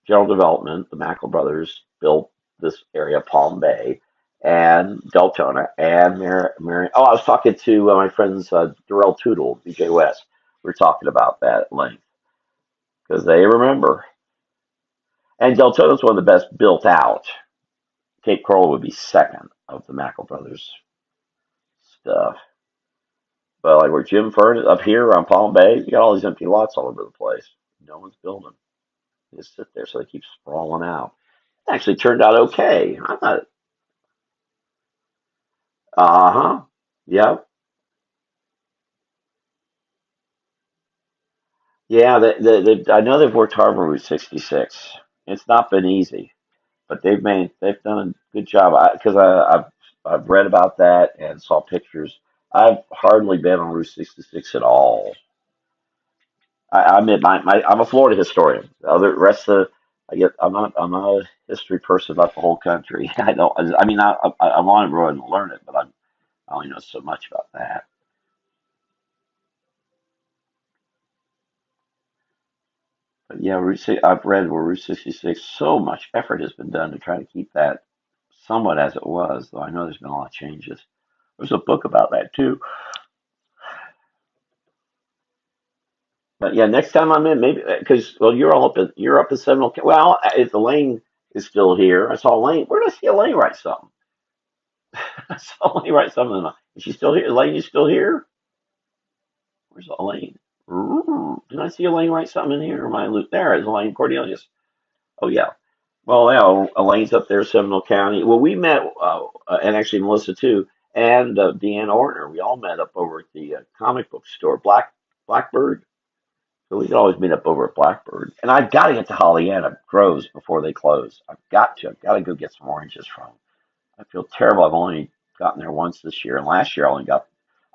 General Development, the Mackle brothers built this area, Palm Bay, and Deltona, and Mary. Oh, I was talking to my friends Darrell Tootle, BJ West. We were talking about that at length because they remember. And Deltona's one of the best built out. Cape Coral would be second of the Mackle brothers stuff. But like where Jim Fern is up here on Palm Bay, you got all these empty lots all over the place. No one's building. They just sit there, so they keep sprawling out. It actually turned out okay. I thought, uh-huh. Yep. Yeah, I know they've worked hard on Route 66. It's not been easy, but they've done a good job. I've read about that and saw pictures. I've hardly been on Route 66 at all. I admit I'm a Florida historian. The other rest of I'm not a history person about the whole country. I don't. I mean, I want to go and learn it, but I only know so much about that. But yeah, I've read where Route 66, so much effort has been done to try to keep that somewhat as it was, though I know there's been a lot of changes. There's a book about that too. But yeah, next time I'm in, maybe because well, you're up in Seminole. Well, if the Lane is still here, I saw Lane. Where did I see Elaine write something? I saw Elaine write something. Is she still here? Elaine, you still here? Where's Elaine? Ooh, did I see Elaine write something in here? Or am I there? Is Elaine Cornelius? Oh yeah. Well, yeah, Elaine's up there, Seminole County. Well, we met, and actually Melissa too, and Deanna Ortner. We all met up over at the comic book store, Blackbird. So we could always meet up over at Blackbird. And I've got to get to Hollyanna Groves before they close. I've got to. I've got to go get some oranges from 'em. I feel terrible. I've only gotten there once this year, and last year I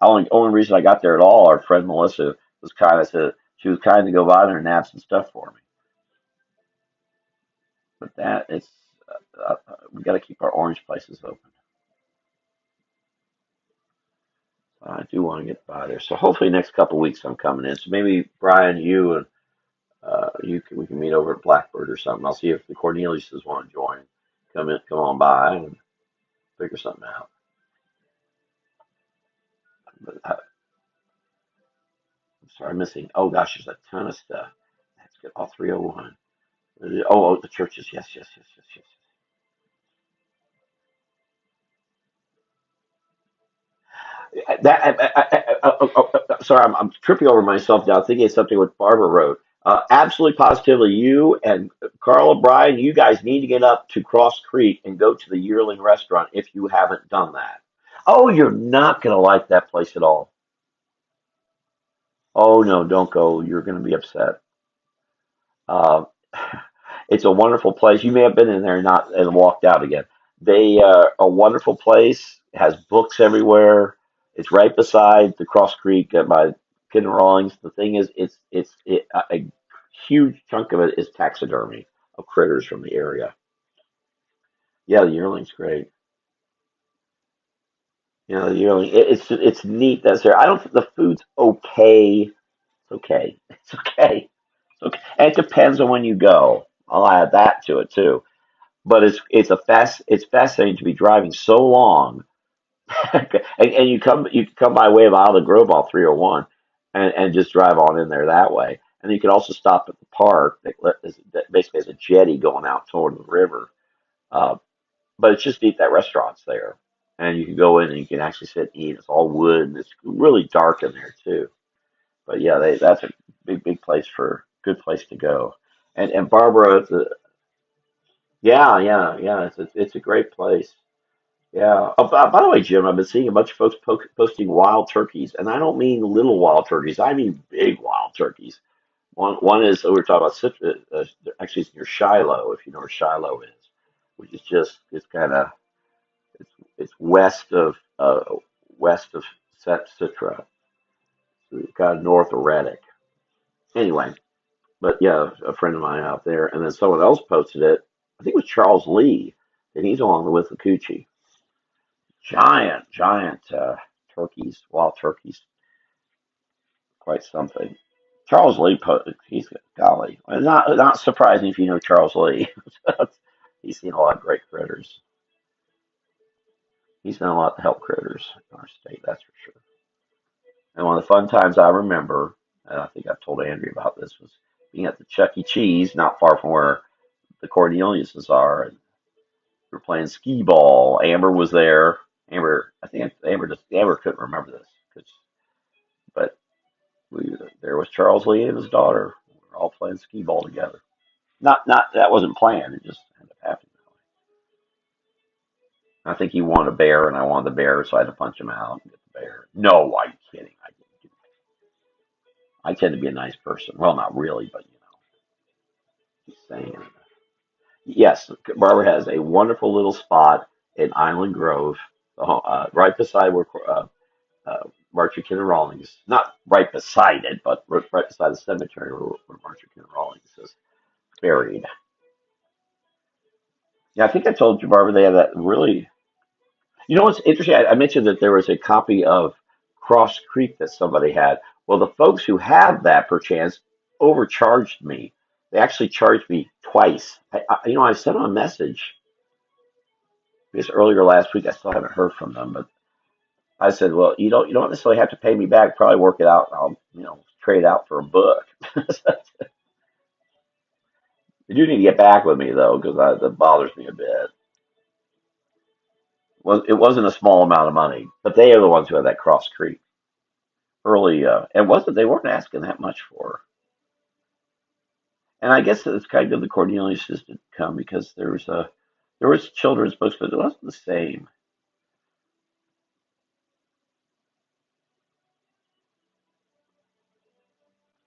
only reason I got there at all. Our friend Melissa was kind of said she was kind to go by there and nab some stuff for me. But that it's we got to keep our orange places open. I do want to get by there. So hopefully next couple of weeks I'm coming in. So maybe Brian, you and we can meet over at Blackbird or something. I'll see if the Corneliuses want to join. Come on by and figure something out. But I'm sorry, I'm missing. Oh gosh, there's a ton of stuff. Let's get all 301. Oh, the churches. Yes, yes, yes, yes, yes. Sorry, I'm tripping over myself now, thinking of something what Barbara wrote. Absolutely, positively, you and Carl O'Brien, you guys need to get up to Cross Creek and go to the Yearling Restaurant if you haven't done that. Oh, you're not going to like that place at all. Oh no, don't go. You're going to be upset. Uh, it's a wonderful place. You may have been in there and not and walked out again. They a wonderful place. Has books everywhere. It's right beside the Cross Creek by Kid and Rawlings. The thing is, a huge chunk of it is taxidermy of critters from the area. Yeah, the yearling's great. You know, the yearling. It's neat that's there. I don't think the food's okay. It's okay. It's okay. It's okay. And it depends on when you go. I'll add that to it too. But it's fascinating to be driving so long, and you come by way of Isle Grove off 301, and just drive on in there that way. And you can also stop at the park that basically has a jetty going out toward the river. Uh, but it's just neat that restaurant's there, and you can go in and you can actually sit and eat. It's all wood, and it's really dark in there too. But yeah, that's a big place for good place to go. And Barbara, yeah, it's a great place. Yeah. Oh, by the way, Jim, I've been seeing a bunch of folks posting wild turkeys, and I don't mean little wild turkeys. I mean big wild turkeys. One is we were talking about actually it's near Shiloh, if you know where Shiloh is, which is just it's kind of it's west of Citra, kind of north of Reddick. Anyway, but yeah, a friend of mine out there, and then someone else posted it. I think it was Charles Lee, and he's along the Withlacoochee. Giant turkeys, wild turkeys, quite something. Charles Lee, he's golly, not surprising if you know Charles Lee. He's seen a lot of great critters. He's done a lot to help critters in our state, that's for sure. And one of the fun times I remember, and I think I've told Andrea about this, was being at the Chuck E. Cheese, not far from where the Corneliuses are, and we were playing skee ball. Amber was there. Amber, I think Amber couldn't remember this, but there was Charles Lee and his daughter. We were all playing skee ball together. Not that wasn't planned. It just ended up happening. I think he wanted a bear, and I wanted the bear, so I had to punch him out and get the bear. No, I'm kidding. I tend to be a nice person. Well, not really, but just saying. Yes, Barbara has a wonderful little spot in Island Grove, right beside where Marjorie Kinner Rawlings, not right beside it, but right beside the cemetery where Marjorie Kinner Rawlings is buried. Yeah, I think I told you, Barbara, they have that really. You know what's interesting? I mentioned that there was a copy of Cross Creek that somebody had. Well, the folks who had that, perchance, overcharged me. They actually charged me twice. I sent them a message this earlier last week. I still haven't heard from them, but I said, well, you don't necessarily have to pay me back. Probably work it out, and I'll trade out for a book. You do need to get back with me though, because that bothers me a bit. Well, it wasn't a small amount of money, but they are the ones who had that Cross Creek early. And wasn't they weren't asking that much for. And I guess it's kind of good the Cornelius didn't come because there was children's books, but it wasn't the same.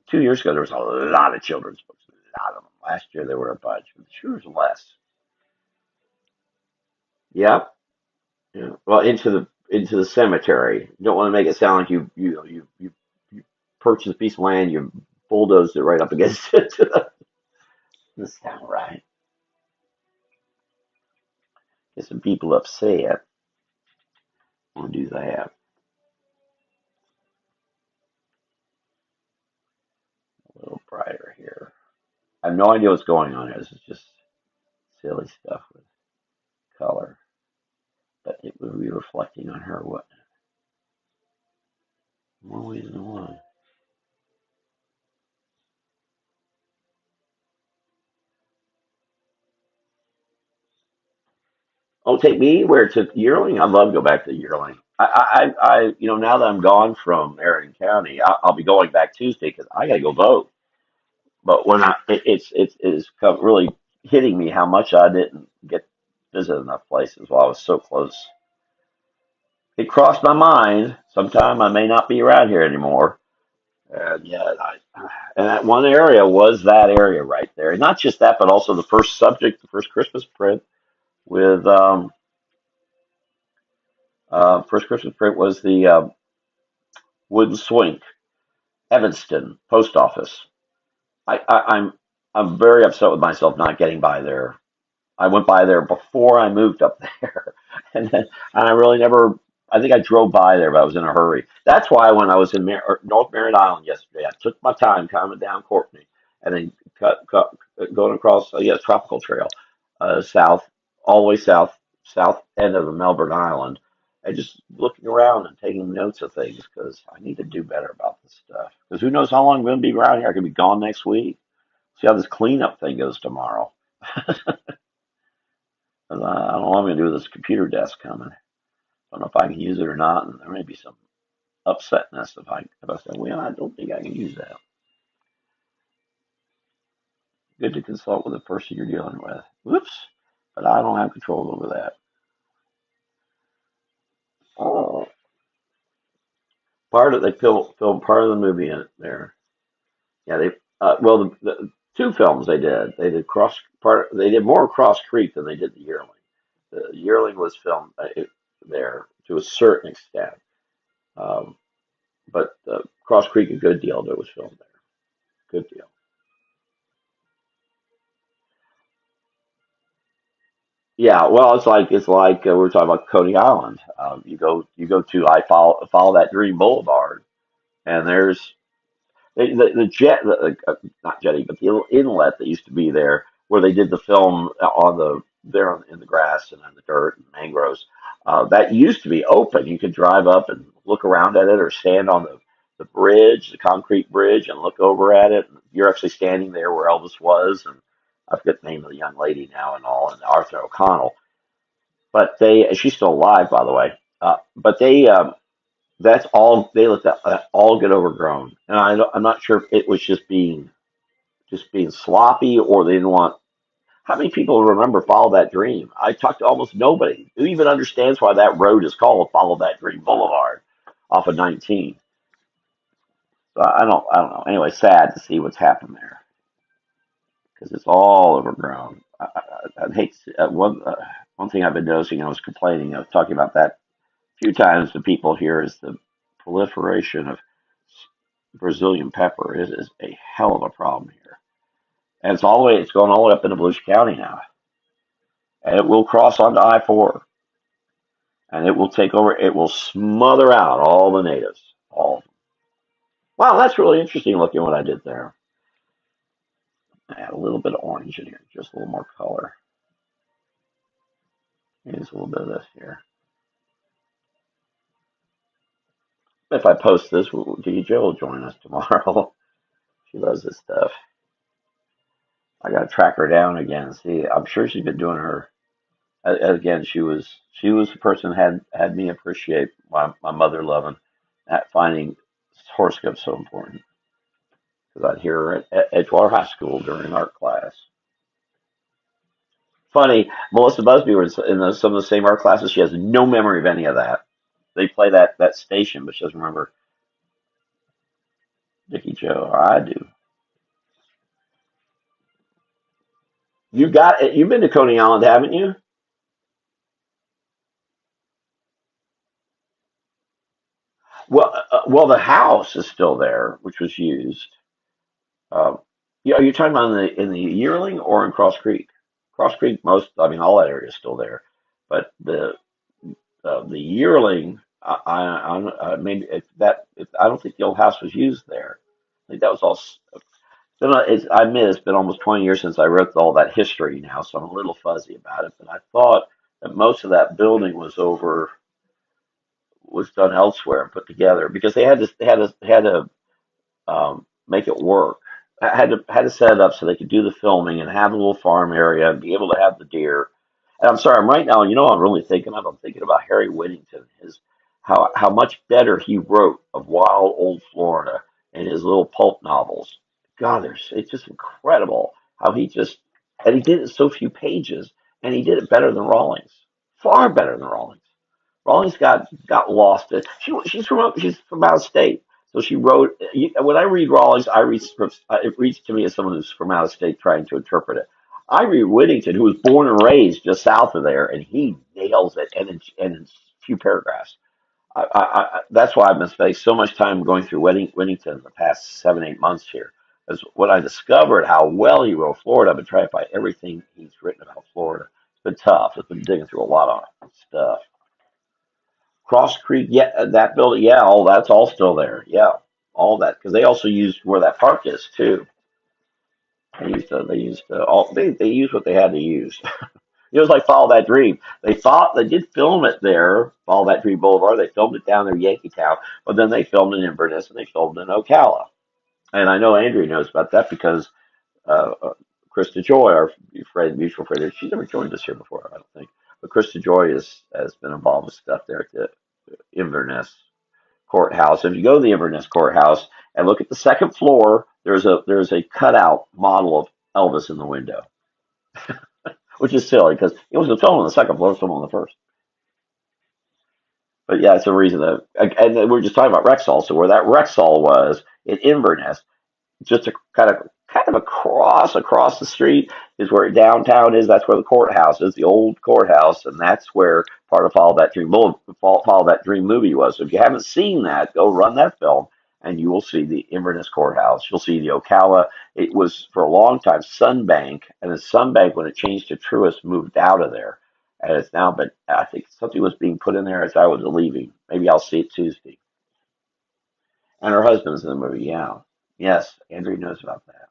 2 years ago there was a lot of children's books, a lot of them. Last year there were a bunch, but sure was less. Yep. Yeah. Well, into the cemetery. You don't want to make it sound like you purchased a piece of land, you bulldozed it right up against it. Doesn't sound right. Get some people upset. Want to do that. A little brighter here. I have no idea what's going on here. This is just silly stuff with color. But it would be reflecting on her what more ways than one. Oh, take me where to Yearling? I'd love to go back to Yearling. Now that I'm gone from Marion County, I'll be going back Tuesday because I got to go vote. But when it's really hitting me how much I didn't get visit enough places while I was so close. It crossed my mind. Sometime I may not be around here anymore. And yeah, and that one area was that area right there. And not just that, but also the first subject, the first Christmas print with first Christmas print was the wooden swink, Evanston post office. I'm very upset with myself not getting by there. I went by there before I moved up there, and I really never. I think I drove by there, but I was in a hurry. That's why when I was in North Merritt Island yesterday, I took my time coming down Courtney, and then going across Tropical Trail, south, all the way south end of the Melbourne Island, and just looking around and taking notes of things because I need to do better about this stuff. Because who knows how long I'm going to be around here? I could be gone next week. See how this cleanup thing goes tomorrow. I don't know what I'm going to do with this computer desk coming. I don't know if I can use it or not, and there may be some upsetness if I say, well, I don't think I can use that. Good to consult with the person you're dealing with. Whoops, but I don't have control over that. Oh, they filmed part of the movie in it there. Yeah, the two films they did. They did more Cross Creek than they did the Yearling. The Yearling was filmed there to a certain extent. Um, but Cross Creek, a good deal that was filmed there. Good deal. Yeah, well, it's like we were talking about Coney Island. You go to I follow that Dream Boulevard, and there's The jet, not jetty, but the inlet that used to be there, where they did the film on the there in the grass and in the dirt and mangroves. That used to be open. You could drive up and look around at it, or stand on the bridge, the concrete bridge, and look over at it. You're actually standing there where Elvis was, and I forget the name of the young lady now and all, and Arthur O'Connell. But she's still alive, by the way. But that's all they let that all get overgrown, and I'm not sure if it was just being sloppy, or they didn't want. How many people remember Follow That Dream? I talked to almost nobody who even understands why that road is called Follow That Dream Boulevard off of 19. So I don't know. Anyway, sad to see what's happened there because it's all overgrown. I hate one thing I've been noticing. I was complaining. I was talking about that a few times to people here is the proliferation of Brazilian pepper. It is a hell of a problem here, and it's going all the way up into Volusia County now, and it will cross onto I-4, and it will take over. It will smother out all the natives. All of them. Wow, that's really interesting looking what I did there. I add a little bit of orange in here, just a little more color. Use a little bit of this here. If I post this, DJ will join us tomorrow. She loves this stuff. I got to track her down again. See, I'm sure she's been doing her. Again, she was the person that had me appreciate my mother loving at finding horoscopes so important because I'd hear her at Edgewater High School during art class. Funny, Melissa Busby was in some of the same art classes. She has no memory of any of that. They play that station, but she doesn't remember Dickie Joe. Or I do. You got it. You've been to Coney Island, haven't you? Well, the house is still there, which was used. Yeah, are you talking about in the Yearling or in Cross Creek? Cross Creek, I mean, all that area is still there, but the Yearling, maybe I don't think the old house was used there. I think that was all. I admit it's been almost 20 years since I wrote all that history now, so I'm a little fuzzy about it. But I thought that most of that building was done elsewhere and put together because they had to make it work. I had to set it up so they could do the filming and have a little farm area and be able to have the deer. And I'm sorry, I'm right now. You know, what I'm really thinking of. I'm thinking about Harry Whittington. His how much better he wrote of wild old Florida in his little pulp novels. God, it's just incredible how he did it in so few pages, and he did it better than Rawlings, far better than Rawlings. Rawlings got lost. She's from out of state, so she wrote. When I read Rawlings, it reads to me as someone who's from out of state trying to interpret it. I read Whittington, who was born and raised just south of there, and he nails it, and in few paragraphs. That's why I've been spending so much time going through Whittington the past 7 8 months here. Is when I discovered how well he wrote Florida. I've been trying to find everything he's written about Florida. It's been tough. It's been digging through a lot of stuff. Cross Creek, yeah, that building, yeah, all that's all still there. Yeah, all that because they also used where that park is too. They used what they had to use. It was like Follow That Dream. They thought they did film it there, Follow That Dream Boulevard. They filmed it down there, Yankee Town, but then they filmed in Inverness and they filmed in Ocala. And I know Andrea knows about that because Krista Joy, our mutual friend, she's never joined us here before, I don't think. But Krista Joy has been involved with stuff there at the Inverness courthouse. If you go to the Inverness courthouse and look at the second floor, there's a cutout model of Elvis in the window, which is silly because it was a film on the second floor, film on the first. But yeah, it's a reason that, and we we're just talking about Rexall. So where that Rexall was in Inverness, just a kind of across the street is where downtown is. That's where the courthouse is, the old courthouse, and that's where part of Follow That Dream movie was. So if you haven't seen that, go run that film, and you will see the Inverness courthouse. You'll see the Ocala. It was for a long time Sunbank, and the Sunbank when it changed to Truist moved out of there. And it's now, but I think something was being put in there as I was leaving. Maybe I'll see it Tuesday. And her husband's in the movie, yeah. Yes, Andrew knows about that.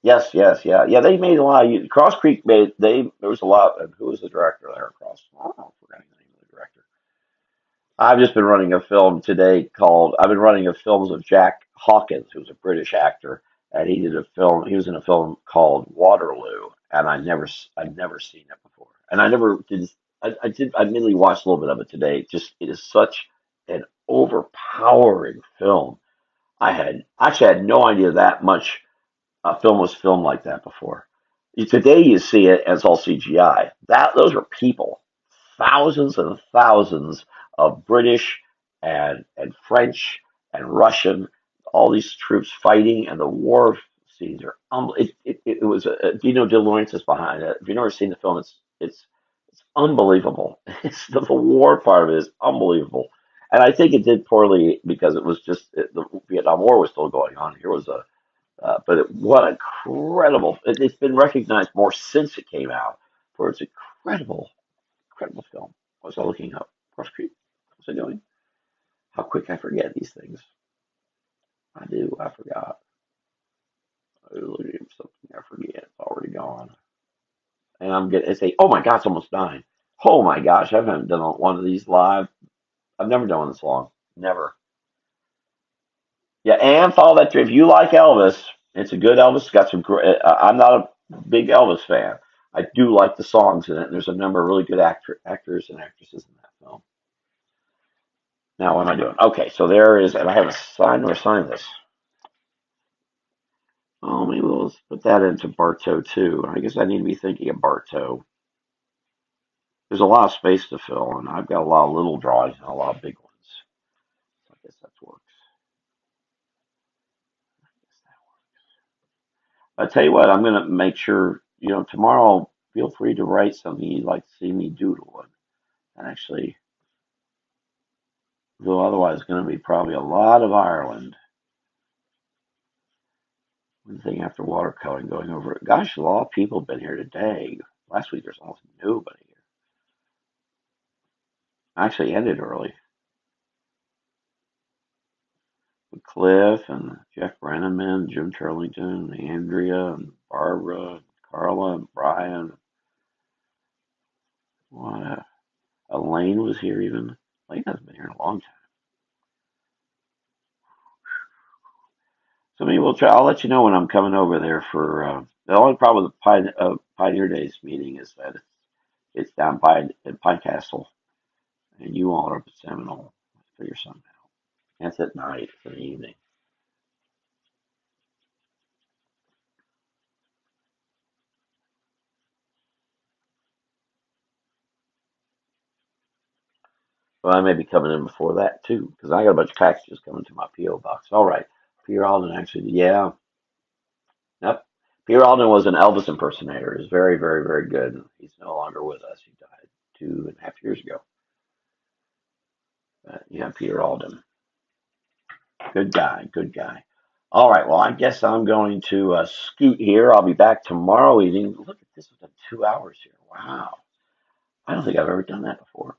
Yes, yes, yeah, yeah. They made a lot of Cross Creek made they. There was a lot. Who was the director there? Across. Oh, I forgot the name of the director. I've just been running a film today called. I've been running a films of Jack Hawkins, who's a British actor, and he did a film. He was in a film called Waterloo, and I'd never seen it before, and I never did. I did. I merely watched a little bit of it today. Just it is such an overpowering film. I had no idea that much a film was filmed like that before. Today you see it and it's all CGI. That those are people, thousands and thousands of British and French and Russian, all these troops fighting, and the war scenes are it was Dino De Laurentiis behind it. If you've never seen the film, it's unbelievable. The war part of it is unbelievable. And I think it did poorly because it was just the Vietnam War was still going on. Here was a what incredible! It's been recognized more since it came out for its incredible, incredible film. What was I looking up? Cross Creek. What was I doing? How quick I forget these things. I do. I forgot. I was looking at something. I forget. It's already gone. And I'm getting. It's oh my God! It's almost 9. Oh my gosh! I haven't done one of these live. I've never done one this long. Never. Yeah, and follow that through. If you like Elvis, it's a good Elvis. It's got some great. I'm not a big Elvis fan. I do like the songs in it. And there's a number of really good actors and actresses in that film. Now, what am I doing? Okay, so there is, and I haven't signed or signed this. Oh, maybe we'll put that into Bartow too. I guess I need to be thinking of Bartow. There's a lot of space to fill, and I've got a lot of little drawings and a lot of big ones. So I guess that works. I tell you what, I'm going to make sure, tomorrow, feel free to write something you'd like to see me doodle. And actually, though otherwise it's going to be probably a lot of Ireland. One thing after watercoloring going over it. Gosh, a lot of people have been here today. Last week there's almost nobody here. Actually ended early. With Cliff and Jeff Brenneman, Jim Turlington, Andrea and Barbara, and Carla and Brian. What Elaine was here even. Elaine hasn't been here in a long time. So maybe we'll try. I'll let you know when I'm coming over there for. The only problem with the Pioneer Days meeting is that it's down by at Pine Castle, and you all are up at Seminole. Figure something out. That's at night. It's in the evening. Well, I may be coming in before that too, because I got a bunch of packages coming to my PO box. All right, Pierre Alden actually, yeah, yep. Pierre Alden was an Elvis impersonator. He was very, very, very good. He's no longer with us. He died 2.5 years ago. Yeah, Peter Alden, good guy, good guy. All right, well, I guess I'm going to scoot here. I'll be back tomorrow evening. Look at this, we've done 2 hours here. Wow, I don't think I've ever done that before.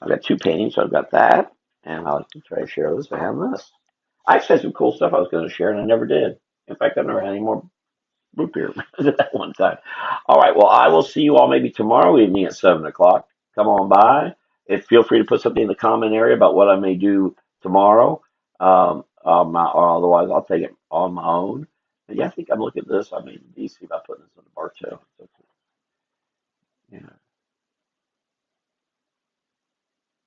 I've got two paintings, so I've got that, and I'll try to share this. I have this. I actually had some cool stuff I was going to share, and I never did. In fact, I've never had any more root beer at that one time. All right, well, I will see you all maybe tomorrow evening at 7 o'clock. Come on by. If feel free to put something in the comment area about what I may do tomorrow, or otherwise I'll take it on my own. But yeah, I think I'm looking at this. I mean, DC about putting this in the bar too. So, yeah.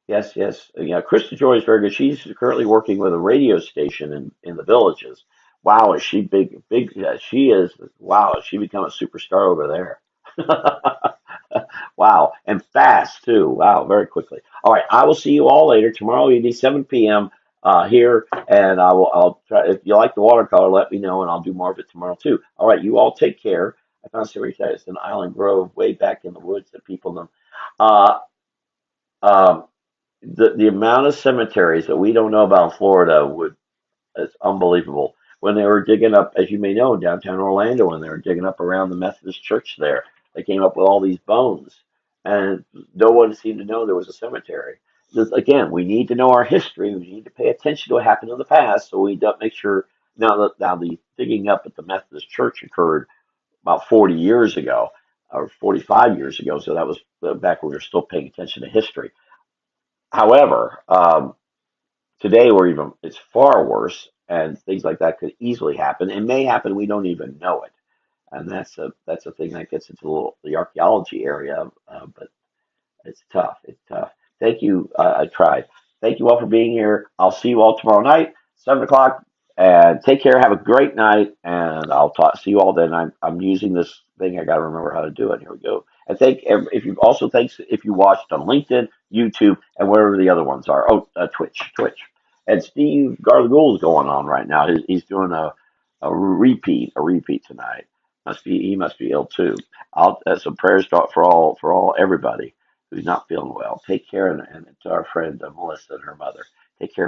Yes, yes. Yeah, Krista Joy is very good. She's currently working with a radio station in the villages. Wow, is she big? Big? Yeah, she is. Wow, has she become a superstar over there? Wow, and fast too. Wow, very quickly. All right, I will see you all later tomorrow evening, 7 p.m. Here, and I'll try. If you like the watercolor, let me know, and I'll do more of it tomorrow too. All right, you all take care. I found Siri it's in Island Grove, way back in the woods that people know. Uh, um, the amount of cemeteries that we don't know about in Florida would is unbelievable. When they were digging up, as you may know, in downtown Orlando, when they were digging up around the Methodist church there, they came up with all these bones, and no one seemed to know there was a cemetery. Again, we need to know our history. We need to pay attention to what happened in the past, so we don't make sure. Now the digging up at the Methodist Church occurred about 40 years ago or 45 years ago. So that was back when we were still paying attention to history. However, today it's far worse, and things like that could easily happen. It may happen. We don't even know it, and that's a thing that gets into the archaeology area. But it's tough. It's tough. Thank you. I tried. Thank you all for being here. I'll see you all tomorrow night, 7 o'clock. And take care. Have a great night. And I'll talk. See you all then. I'm using this thing. I got to remember how to do it. Here we go. And if you also thanks if you watched on LinkedIn, YouTube, and wherever the other ones are. Oh, Twitch. And Steve Gargoyle is going on right now. He's doing a repeat tonight. He must be ill too. I'll some prayers for all everybody who's not feeling well. Take care, and to our friend Melissa and her mother. Take care.